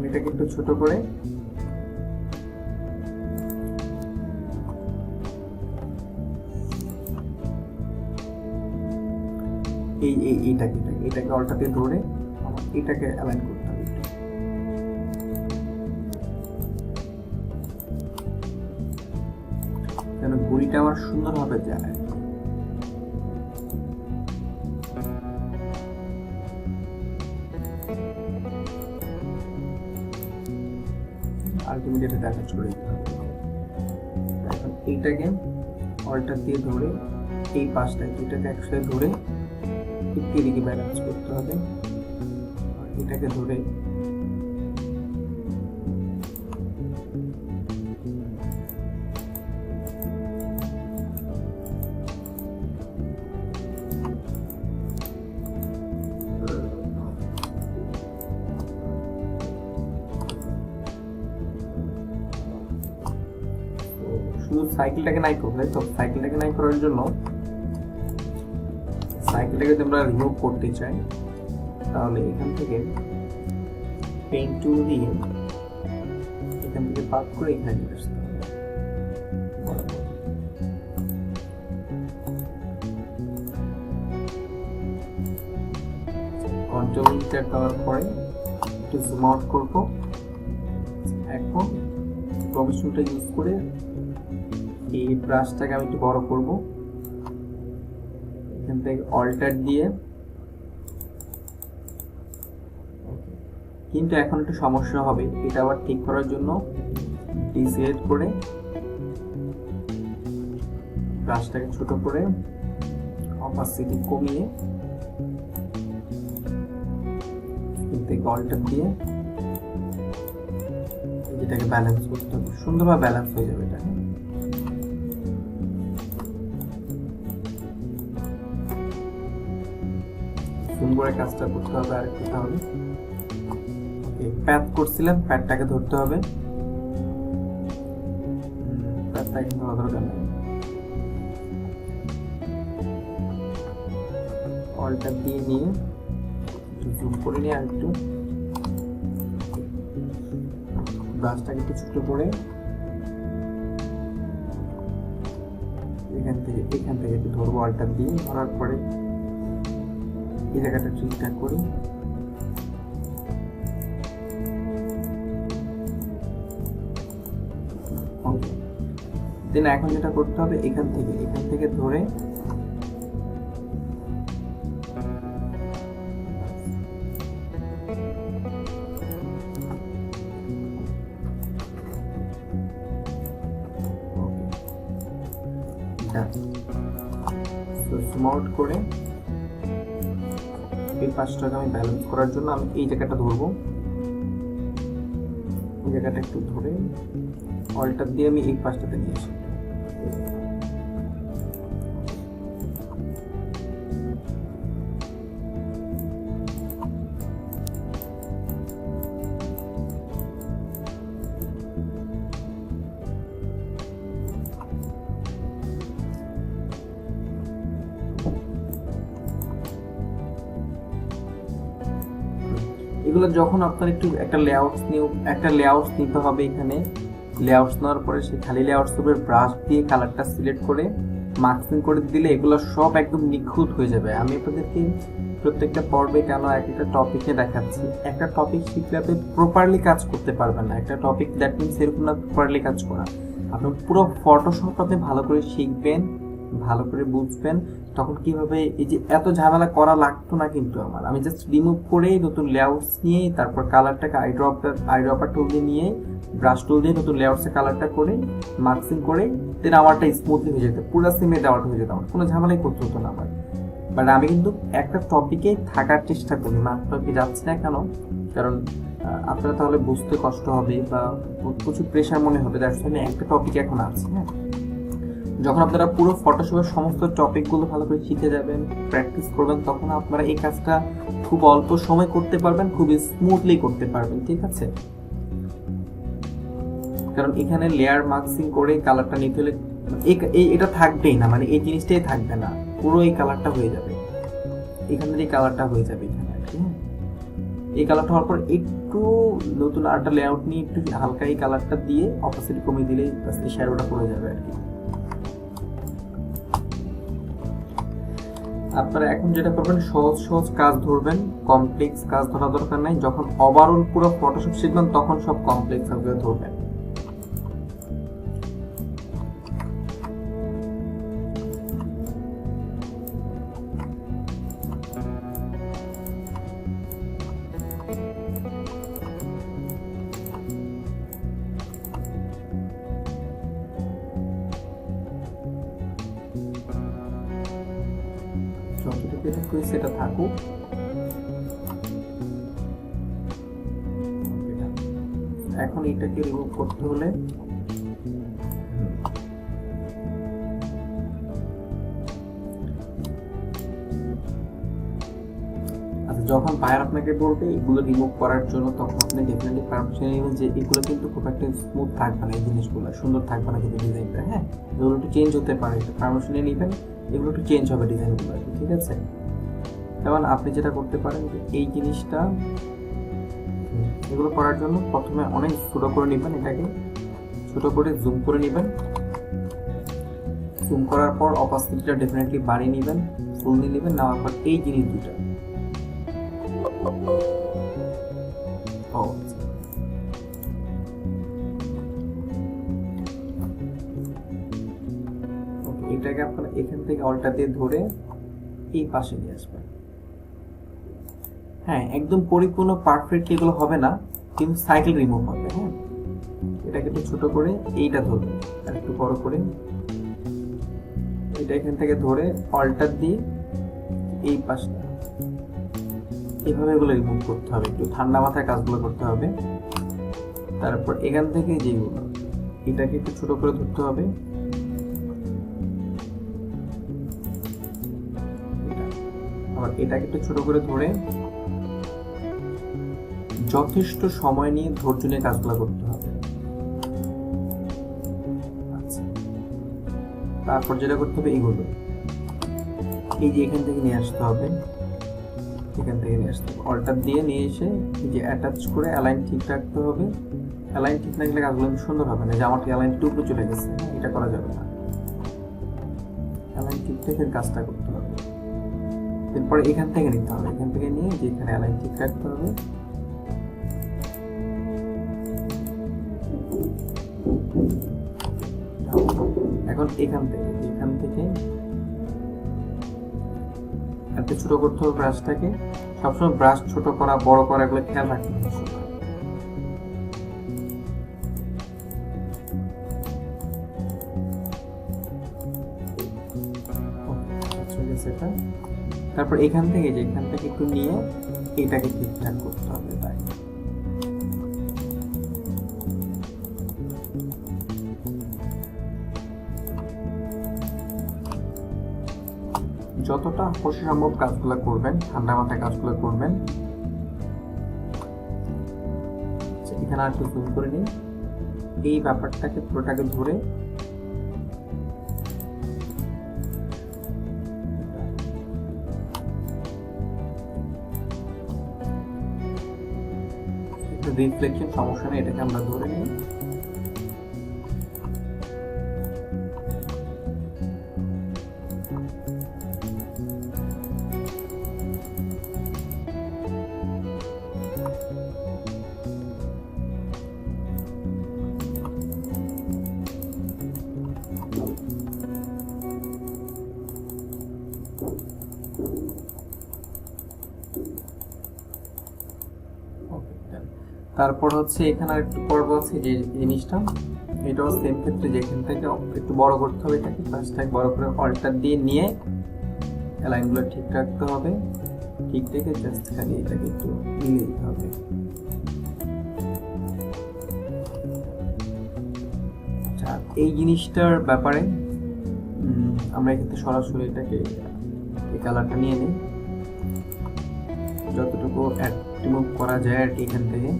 Speaker 1: এটাকে একটু ছোট করে এইটাকে অলটাতে ধরে আমার এটাকে অ্যালাইন করতে হবে, যেন গুড়িটা আমার সুন্দরভাবে যায়। আলটিমেটলি এটা অ্যাটাচ করে দিতে হবে। এখন এইটাকে অলটা দিয়ে ধরে এই পাশটায় দুইটাকে একসাথে ধরে এদিকে ব্যালেন্স করতে হবে, আর এটাকে ধরে শুধু সাইকেলটাকে নাই করবে, তো সাইকেলটাকে নাই করার জন্য সাইকেলটাকে যদি আমরা রিমুভ করতে চাই তাহলে এখান থেকে পেইন্ট টুল দিয়ে এখান থেকে পাক করে এখানে নিয়ে আসতে হবে। কন্ট্রোল ট্যাব দেওয়ার পরে একটু জুম আউট করবো। এখন প্রমিশনটা ইউজ করে এই ব্রাশটাকে আমি একটু বড় করব, এখান থেকে অল্টার দিয়ে, কিন্তু এখন একটু সমস্যা হবে, এটা আবার ঠিক করার জন্য ডিসিলেক্ট করে ব্রাশটাকে ছোট করে অপাসিটি কমিয়ে এখান থেকে অল্টার দিয়ে এটাকে ব্যালেন্স করতে হবে, সুন্দরভাবে ব্যালেন্স হয়ে যাবে এটা। সুন্দর কাজটা করতে হবে। আর একটু তাহলে প্যাড করছিলাম, প্যাডটাকে ধরতে হবে, প্যাডটাকে ধরা দরকার নেই, অলটা দিয়ে নিয়ে একটু জুম করে নিয়ে আর একটু ব্রাশটাকে একটু ছোট করে এখান থেকে একটু ধরবো, অলটা দিয়ে ধরার পরে এই জায়গাটা ঠিকঠাক করি, দেন এখন যেটা করতে হবে এখান থেকে ধরে স্মার্ট করে এই পাশটাকে আমি ব্যালেন্স করার জন্য আমি এই জায়গাটা ধরবো, এই জায়গাটা একটু ধরে অল্টার দিয়ে আমি এই পাশটাতে নিয়ে আসি। এগুলো যখন আপনার একটু একটা লেআউটস নিতে হবে, এখানে লেআউটস নেওয়ার পরে সেই খালি লেআউটস উপর ব্রাশ দিয়ে কালারটা সিলেক্ট করে মার্কিং করে দিলে এগুলো সব একদম নিখুঁত হয়ে যাবে। আমি আপনাদেরকে প্রত্যেকটা পর্বে কেন একটা টপিকে দেখাচ্ছি। একটা টপিক শিখলে আপনি প্রপারলি কাজ করতে পারবেন না। একটা টপিক দ্যাট মিনস এরকম না প্রপারলি কাজ করা। আপনি পুরো ফটোশপ আপনি ভালো করে শিখবেন, ভালো করে বুঝবেন, তখন কিভাবে এই যে এত ঝামেলা করা লাগতো না। কিন্তু আমি জাস্ট রিমুভ করে নতুন লেআউটস নিয়ে তারপর কালারটাকে আইড্রপার টুল দিয়ে নিয়ে ব্রাশ টুল দিয়ে নতুন লেআউটসে কালারটা করে মার্কিং করে দেন আমারটা স্মুথলি হয়ে যেত, পুরো সিমে দেওয়াটা হয়ে যেত, আমার কোনো ঝামেলাই করতে হতো না আমার। বাট আমি কিন্তু একটা টপিকে থাকার চেষ্টা করি, মাত্রকে যাচ্ছি না কেন, কারণ আপনারা তাহলে বুঝতে কষ্ট হবে বা প্রচুর প্রেশার মনে হবে। দ্যাটস ওয়াই একটা টপিকে এখন আছে। হ্যাঁ, যখন আপনারা পুরো ফটোশপের সমস্ত টপিকগুলো ভালো করে শিখে যাবেন, প্র্যাকটিস করবেন, তখন আপনারা এই কাজটা খুব অল্প সময় করতে পারবেন, খুব স্মুথলি করতে পারবেন। ঠিক আছে, কারণ এখানে লেয়ার মার্কিং করে কালারটা নিতে হলে এটা থাকবেই না, মানে এই জিনিসটাই থাকবে না, পুরো এই কালারটা হয়ে যাবে, এখানে এই কালারটা হয়ে যাবে এখানে। এই কালারটা হওয়ার পর একটু নতুন আরেকটা লেআউট নিয়ে একটু হালকা এই কালারটা দিয়ে অপোজিট কমিয়ে দিলেই এই শ্যাডোটা পড়ে যাবে আর কি। আপনারা এখন যেটা করবেন, সহজ কাজ ধরবেন, কমপ্লেক্স কাজ ধরা দরকার নাই। যখন ওভারঅল পুরো ফটোশপ শিখবেন তখন সব কমপ্লেক্স কাজগুলো ধরবেন। সেটা থাকুক। এখন এটাকে রিমুভ করতে হলে যখন বায়ার আপনাকে বলবে এগুলো রিমুভ করার জন্য, তখন আপনি ডেফিনেটলি পারমিশন নেবেন যে এগুলো কিন্তু খুব একটা স্মুথ থাকবে না, এই জিনিসগুলো সুন্দর থাকবে না কিন্তু ডিজাইনটা। হ্যাঁ, এগুলো একটু চেঞ্জ হতে পারে, পারমিশন নিয়ে নেবেন, এগুলো একটু চেঞ্জ হবে ডিজাইনগুলো। ঠিক আছে, যেমন আপনি যেটা করতে পারেন যে এই জিনিসটা এগুলো করার জন্য প্রথমে অনেক ছোট করে নেবেন, এটাকে ছোট করে জুম করে নেবেন। জুম করার পর অপাসিটিটা ডেফিনেটলি বাড়িয়ে নেবেন, ফুল নিয়ে নেবেন, নেওয়ার পর এই জিনিস দুটা এটাকে আপনারা এখান থেকে অল্টা দিয়ে ধরে এই পাশে নিয়ে আসবেন। হ্যাঁ, একদম পরিপূর্ণ পারফেক্ট এগুলো হবে না, কিন্তু সাইকেল রিমুভ হবে। হ্যাঁ, এটাকে একটু ছোট করে এইটা ধরবেন, আর একটু বড় করে এটা এখান থেকে ধরে অল্টার দিয়ে এই পাশটা এইভাবে এগুলো রিমুভ করতে হবে। একটু ঠান্ডা মাথায় কাজগুলো করতে হবে। তারপর এখান থেকে যেগুলো এটাকে একটু ছোট করে ধরতে হবে, আবার এটাকে একটু ছোট করে ধরে যথেষ্ট সময় নিয়ে ধৈর্য নিয়ে কাজগুলো করতে হবে। আচ্ছা, তারপর যেটা করতে হবে এগুলো এই যে এখান থেকে নিয়ে আসতে হবে, এখান থেকে নিয়ে আসতে হবে, অল্টার দিয়ে নিয়ে এসে এই যে অ্যাটাচ করে অ্যালাইন ঠিক রাখতে হবে। অ্যালাইন ঠিক না গেলে কাজগুলো সুন্দর হবে না, যে আমার অ্যালাইন টুকরো চলে গেছে, এটা করা যাবে না। অ্যালাইন ঠিক রেখে কাজটা করতে হবে। এরপরে এখান থেকে নিতে হবে, এখান থেকে নিয়ে যে এখানে অ্যালাইন ঠিক রাখতে হবে। এখন এখান থেকে এত ছোট করতে হবে ব্রাশটাকে। সবসময় ব্রাশ ছোট করা বড় করা এগুলো খেয়াল রাখতে হবে। তারপর এখান থেকে একটু নিয়ে এটাকে ঠিকঠাক করতে হবে। তাই যতটা অবশ্য সম্ভব কাজগুলো করবেন, ঠান্ডা মাথায় কাজগুলো করবেন। এখানে আর একটু জুম করে নিই, এই ব্যাপারটাকে পুরোটাকে ধরে রিফ্লেকশন সমস্যা নেই, এটাকে আমরা ধরে নিই। তারপর হচ্ছে এখানে একটু পর্ব আছে যে জিনিসটা, এটাও সেম ক্ষেত্রে যেখান থেকে একটু বড় করতে হবে, এটাকে ফার্স্টটাকে বড় করে অল্টার দিয়ে নিয়ে লাইনগুলো ঠিক রাখতে হবে। ঠিক রেখে জাস্ট খালি এটাকে একটু মিলিয়ে দিতে হবে। আচ্ছা, এই জিনিসটার ব্যাপারে আমরা এক্ষেত্রে সরাসরি এটাকে এই কালারটা নিয়ে নিই, যতটুকু রিমুভ করা যায় আর কি এখান থেকে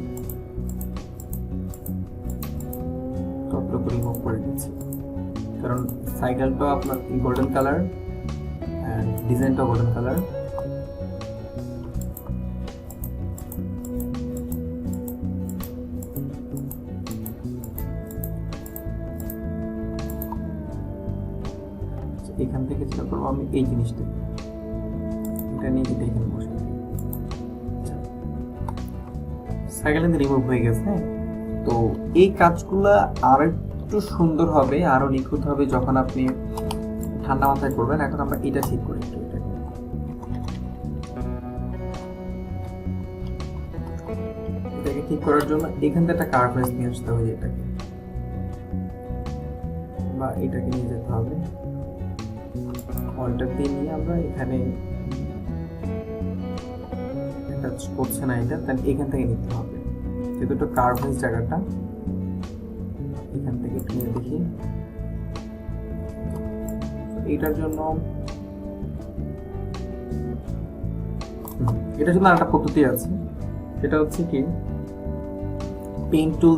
Speaker 1: ততটুকু রিমুভ করে দিচ্ছি, কারণ সাইকেলটা আপনার গোল্ডেন কালার অ্যান্ড ডিজাইনটা গোল্ডেন কালার। এখান থেকে যেটা করবো আমি এই জিনিসটা এটা নিয়ে এটা এখানে বসে সাইকেল রিমুভ হয়ে গেছে। তো এই কাজগুলো আর একটু সুন্দর হবে, আরো নিখুঁত হবে যখন আপনি ঠান্ডা মাথায় করবেন। এখন আমরা এটা ঠিক করি, এটাকে ঠিক করার জন্য এখান থেকে একটা কার্ভেস নিয়ে আসতে হবে, এটাকে বা এটাকে নিয়ে যেতে হবে, অল্টার দিয়ে নিয়ে আমরা এখানে টাচ করছে না এটা, তাহলে এখান থেকে নিতে হবে, যেহেতু একটা কার্ভেস জায়গাটা এখান থেকে নিয়ে দেখি। এটার জন্য একটা পদ্ধতি আছে, সেটা হচ্ছে কি পেইন্ট টুল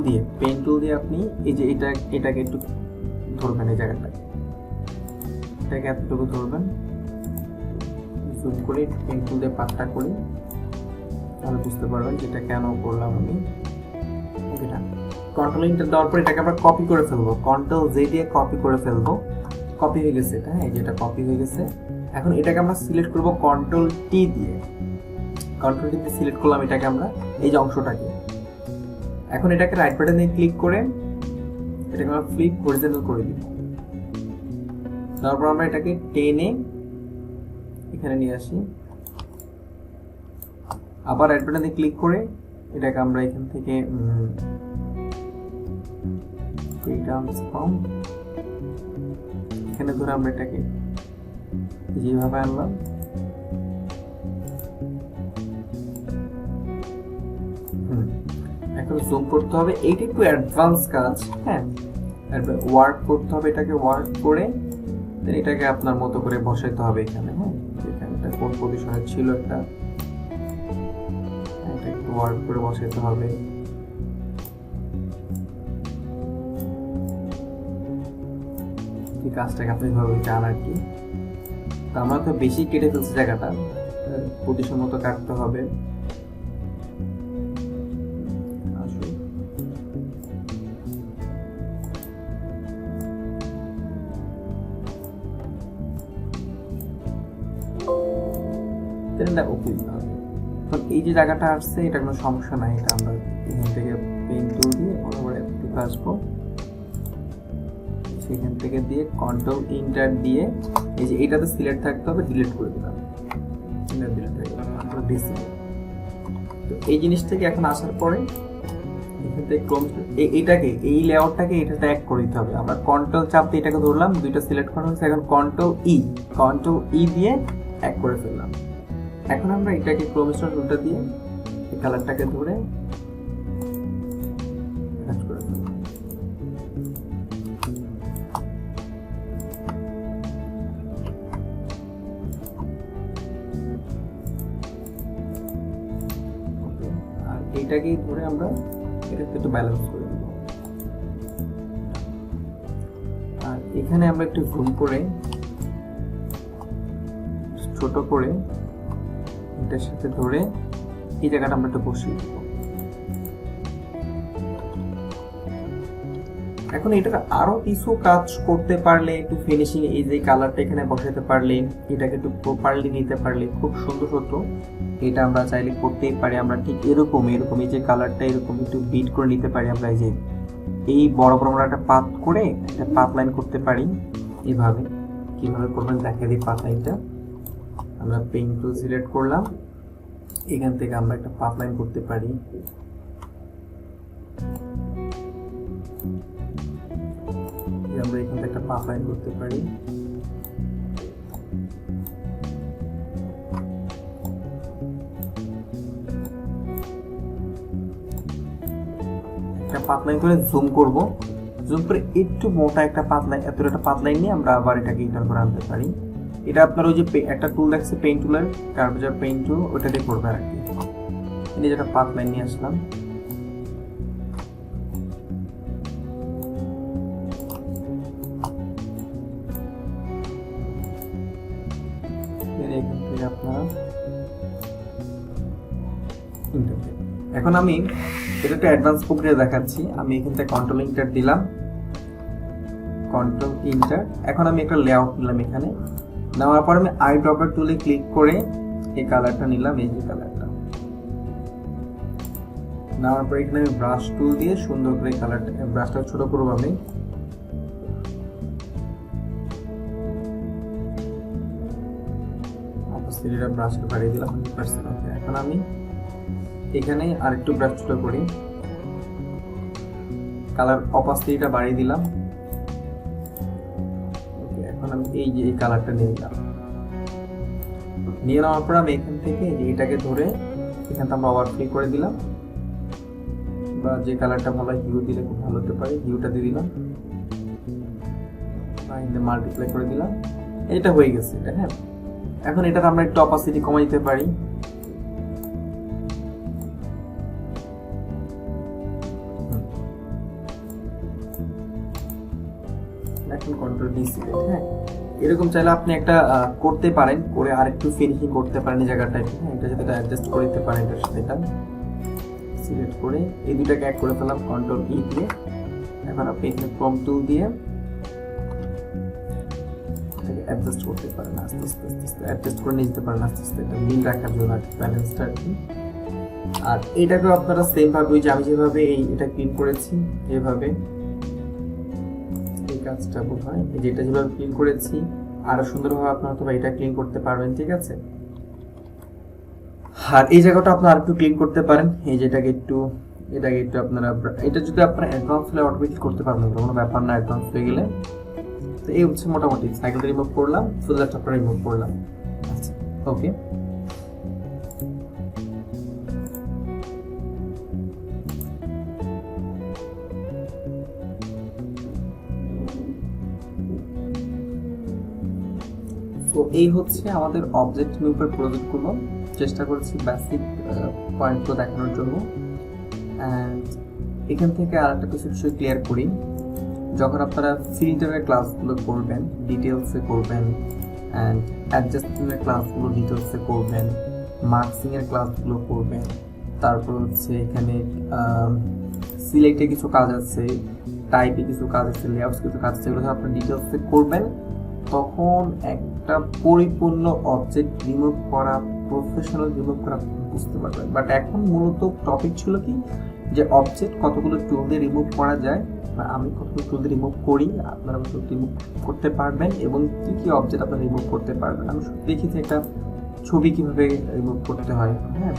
Speaker 1: দিয়ে আপনি এই যে এটাকে একটু ধরবেন, এই জায়গাটাকে এটাকে এতটুকু ধরবেন, জুম করে পেইন্ট টুল দিয়ে পাতটা করি, তাহলে বুঝতে পারবেন যেটা কেন করলাম আমি। ওকেটা কন্ট্রোল ইন্টার দেওয়ার পর এটাকে আমরা কপি করে ফেলবো, কন্ট্রোল জে দিয়ে কপি করে ফেলবো। কপি হয়ে গেছে এটা, হ্যাঁ যেটা কপি হয়ে গেছে। এখন এটাকে আমরা সিলেক্ট করব কন্ট্রোল টি দিয়ে, কন্ট্রোল টি দিয়ে সিলেক্ট করলাম এটাকে আমরা এই যে অংশটাকে। এখন এটাকে রাইট বাটনে ক্লিক করে এটাকে আমরা ফ্লিপ হরিজন্টাল করে দিব। তারপর আমরা এটাকে টেনে এখানে নিয়ে আসি, আবার রাইট বাটনে ক্লিক করে এটাকে আমরা এখান থেকে এখানে ধরে আমরা এটাকে যেভাবে আনলাম, এখন জুম করতে হবে। এইটা একটু অ্যাডভান্স কাজ, হ্যাঁ ওয়ার্ক করতে হবে, এটাকে ওয়ার্ক করে এটাকে আপনার মতো করে বসাইতে হবে এখানে। হ্যাঁ এখানটা কোন পজিশনে ছিল একটা, এটা একটু ওয়ার্ক করে বসাইতে হবে। এই কাজটাকে আপনি ভাবে চান আর কি। তো আমরা তো বেশি কেটে ফেলছি জায়গাটা, পজিশন মতো কাটতে হবে। এই যে জায়গাটা আসছে এটা কোনো সমস্যা নাই, এটা আমরা এখান থেকে পেন টুল দিয়ে বরাবর একটু আসবো, সেখান থেকে দিয়ে কন্ট্রোল ইন্টার দিয়ে এই যে এটাতে সিলেক্ট থাকতে হবে, ডিলিট করে দিলাম। তো এই জিনিস থেকে এখন আসার পরে এখান থেকে এইটাকে এই লেআউটটাকে এটা ট্যাগ করে দিতে হবে। আমরা কন্ট্রোল চাপ দিয়ে এটাকে ধরলাম, দুইটা সিলেক্ট করা হয়েছে, এখন কন্ট্রোল ই দিয়ে ট্যাগ করে ফেললাম। এখন আমরা এটাকে ক্রোমস্টোন টুলটা দিয়ে এই কালারটাকে ধরে কাজ করে ফেলব। এটাকেই ধরে আমরা এটাকে একটু ব্যালেন্স করে দেব। আর এখানে আমরা একটু জুম করে ছোট করে এটার সাথে ধরে এই জায়গাটা আমরা একটু বসিয়ে দেব। এখন এটা আরো কিছু কাজ করতে পারলে, একটু ফিনিশিং, এই যে কালারটা এখানে বসাতে পারলে, এটাকে একটু প্রপারলি নিতে পারলে খুব সুন্দর হতো। এটা আমরা চাইলে করতেই পারি। আমরা ঠিক এরকম এই যে কালারটা এরকম একটু বিট করে নিতে পারি। আমরা এই যে এই বড় বড় আমরা একটা পাত করে একটা পাত লাইন করতে পারি। এইভাবে কিভাবে করবেন দেখা দিই। পাত লাইনটা আমরা পেন টুল সিলেক্ট করলাম, এখান থেকে আমরা একটা পাত লাইন করতে পারি। আমরা এখান থেকে একটা পাত লাইন করতে পারি। একটা পাত লাইন করে জুম করব, জুম করে একটু মোটা একটা পাত লাইন, এত একটা পাত লাইন নিয়ে আমরা আবার এটাকে ইন্টার করে আনতে পারি। এটা আপনার ওই যে একটা টুল দেখছে পেইন টুলের, কার্ভেচার পেইন টুল, ওটা দিয়ে করবে আর কি। এই যে একটা পাত লাইন নিয়ে আসলাম, আপনারা এখন আমি এটা একটা অ্যাডভান্স প্রক্রিয়া দেখাচ্ছি। আমি এখান থেকে কন্ট্রোল ইন্টার দিলাম, কন্ট্রোল ইন্টার। এখন আমি একটা লেআউট নিলাম, এখানে নেওয়ার পর আমি আই ড্রপার টুলে ক্লিক করে এই কালারটা নিলাম, এই যে কালারটা নেওয়ার পর এখানে আমি ব্রাশ টুল দিয়ে সুন্দর করে কালারটা, ব্রাশটা ছোট করবো আমি। ব্রাশটা বাড়িয়ে দিলাম 100%। এখন আমি এখানে আরেকটু ব্রাশ ছোট করি, কালার অপাসিটিটা বাড়িয়ে দিলাম। এখন আমি এই যে এই কালারটা নিয়ে নিলাম, নিয়ে নেওয়ার পর আমি এখান থেকে এটাকে ধরে এখান থেকে আমরা ওভারফ্লো করে দিলাম, বা যে কালারটা ভালো হয় হিউ দিলে খুব ভালো হতে পারে, হিউটা দিয়ে দিলাম, মাল্টিপ্লাই করে দিলাম। এটা হয়ে গেছে এটা। হ্যাঁ, এখন এটার আমরা একটু অপাসিটি কমাই দিতে পারি। এখন কন্ট্রোল ডি সিলেক্ট। হ্যাঁ, এরকম চাইলে আপনি একটা করতে পারেন, করে আরেকটু ফিনিশিং করতে পারেন এই জায়গাটায়। হ্যাঁ, এটা যদি অ্যাডজাস্ট করে দিতে পারেন, এটার সাথে এটা সিলেক্ট করে এই দুটাকে এক করে ফেলাম কন্ট্রোল ই দিয়ে। এখন আপনি এখানে প্রম্পট টুল দিয়ে অ্যাডজাস্ট করতে পারেন, আস্তে আস্তে অ্যাডজাস্ট করে নিতে পারেন আস্তে আস্তে, এটা মিল রাখার জন্য ব্যালেন্সটা আর কি। আর এটাকেও আপনারা সেম ভাবে ওই যে আমি যেভাবে এটা ক্লিন করেছি এভাবে এই কাজটা বোধ হয়, যেটা যেভাবে ক্লিন করেছি আরো সুন্দরভাবে আপনারা অথবা এটা ক্লিন করতে পারবেন। ঠিক আছে, আর এই জায়গাটা আপনারা আরেকটু ক্লিন করতে পারেন। এই যেটাকে একটু আপনারা, এটা যদি আপনারা অ্যাডভান্স হলে অটোমেটিক করতে পারবেন, কোনো ব্যাপার না অ্যাডভান্স হয়ে গেলে। তো এই হচ্ছে মোটামুটি সাইকেলটা রিমুভ করলাম, ফুল ল্যাপটপটা রিমুভ করলাম। আচ্ছা, ওকে। তো এই হচ্ছে আমাদের অবজেক্ট রিমুভের প্রজেক্টগুলো। চেষ্টা করেছি বেসিক পয়েন্টগুলো দেখানোর জন্য। অ্যান্ড এখান থেকে আরেকটা কিছু বিষয় ক্লিয়ার করি। যখন আপনারা ফিল্টারের ক্লাসগুলো করবেন, ডিটেলসে করবেন, অ্যান্ড অ্যাডজাস্টমেন্টের ক্লাসগুলো ডিটেলসে করবেন, মার্কসিংয়ের ক্লাসগুলো করবেন, তারপর হচ্ছে এখানে সিলেক্টে কিছু কাজ আছে, টাইপে কিছু কাজ আছে, লেআউটস কিছু কাজ আছে, এগুলো আপনারা ডিটেলসে করবেন, তখন একটা পরিপূর্ণ অবজেক্ট রিমুভ করা, প্রফেশনাল রিমুভ করা বুঝতে পারবেন। বাট এখন মূলত টপিক ছিল কি, যে অবজেক্ট কতগুলো টুল দিয়ে রিমুভ করা যায়, আমি কতগুলো টুল দিয়ে রিমুভ করি, আপনারা কতগুলো রিমুভ করতে পারবেন, এবং কি কি অবজেক্ট আপনারা রিমুভ করতে পারবেন। আমি দেখিয়েছি একটা ছবি কিভাবে রিমুভ করতে হয়। হ্যাঁ,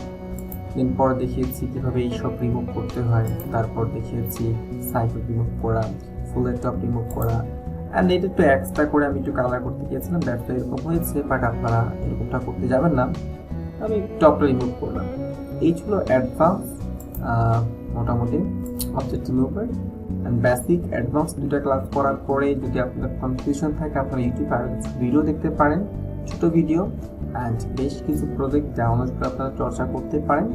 Speaker 1: দিন পরে দেখিয়েছি কিভাবে এইসব রিমুভ করতে হয়, তারপর দেখিয়েছি সাইকেল রিমুভ করা, ফুলের টপ রিমুভ করা। অ্যান্ড এটা একটু এক্সট্রা করে আমি একটু কালার করতে গিয়েছিলাম, ব্যাপারটা এরকম হয়েছে, বাট আপনারা এরকমটা করতে যাবেন না। আমি টপটা রিমুভ করলাম। এই ছিল অ্যাডভান্স মোটামুটি object remover and basic. Advance দুটা ক্লাস করার পরে যদি আপনার কনফিউশন থাকে, আপনারা ইউটিউবে আরও কিছু ভিডিও দেখতে পারেন, ছোট ভিডিও, অ্যান্ড বেশ কিছু প্রজেক্ট ডাউনলোড করে আপনারা চর্চা করতে পারেন।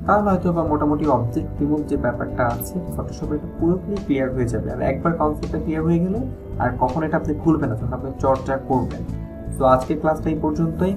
Speaker 1: তাহলে হয়তো বা মোটামুটি অবজেক্ট রিমুভ যে ব্যাপারটা আছে ফটোশপে এটা পুরোপুরি ক্লিয়ার হয়ে যাবে। আর একবার কনসেপ্টটা ক্লিয়ার হয়ে গেলে আর কখন এটা আপনি ভুলবেন না, যখন আপনি চর্চা করবেন। তো আজকের ক্লাসটা এই পর্যন্তই।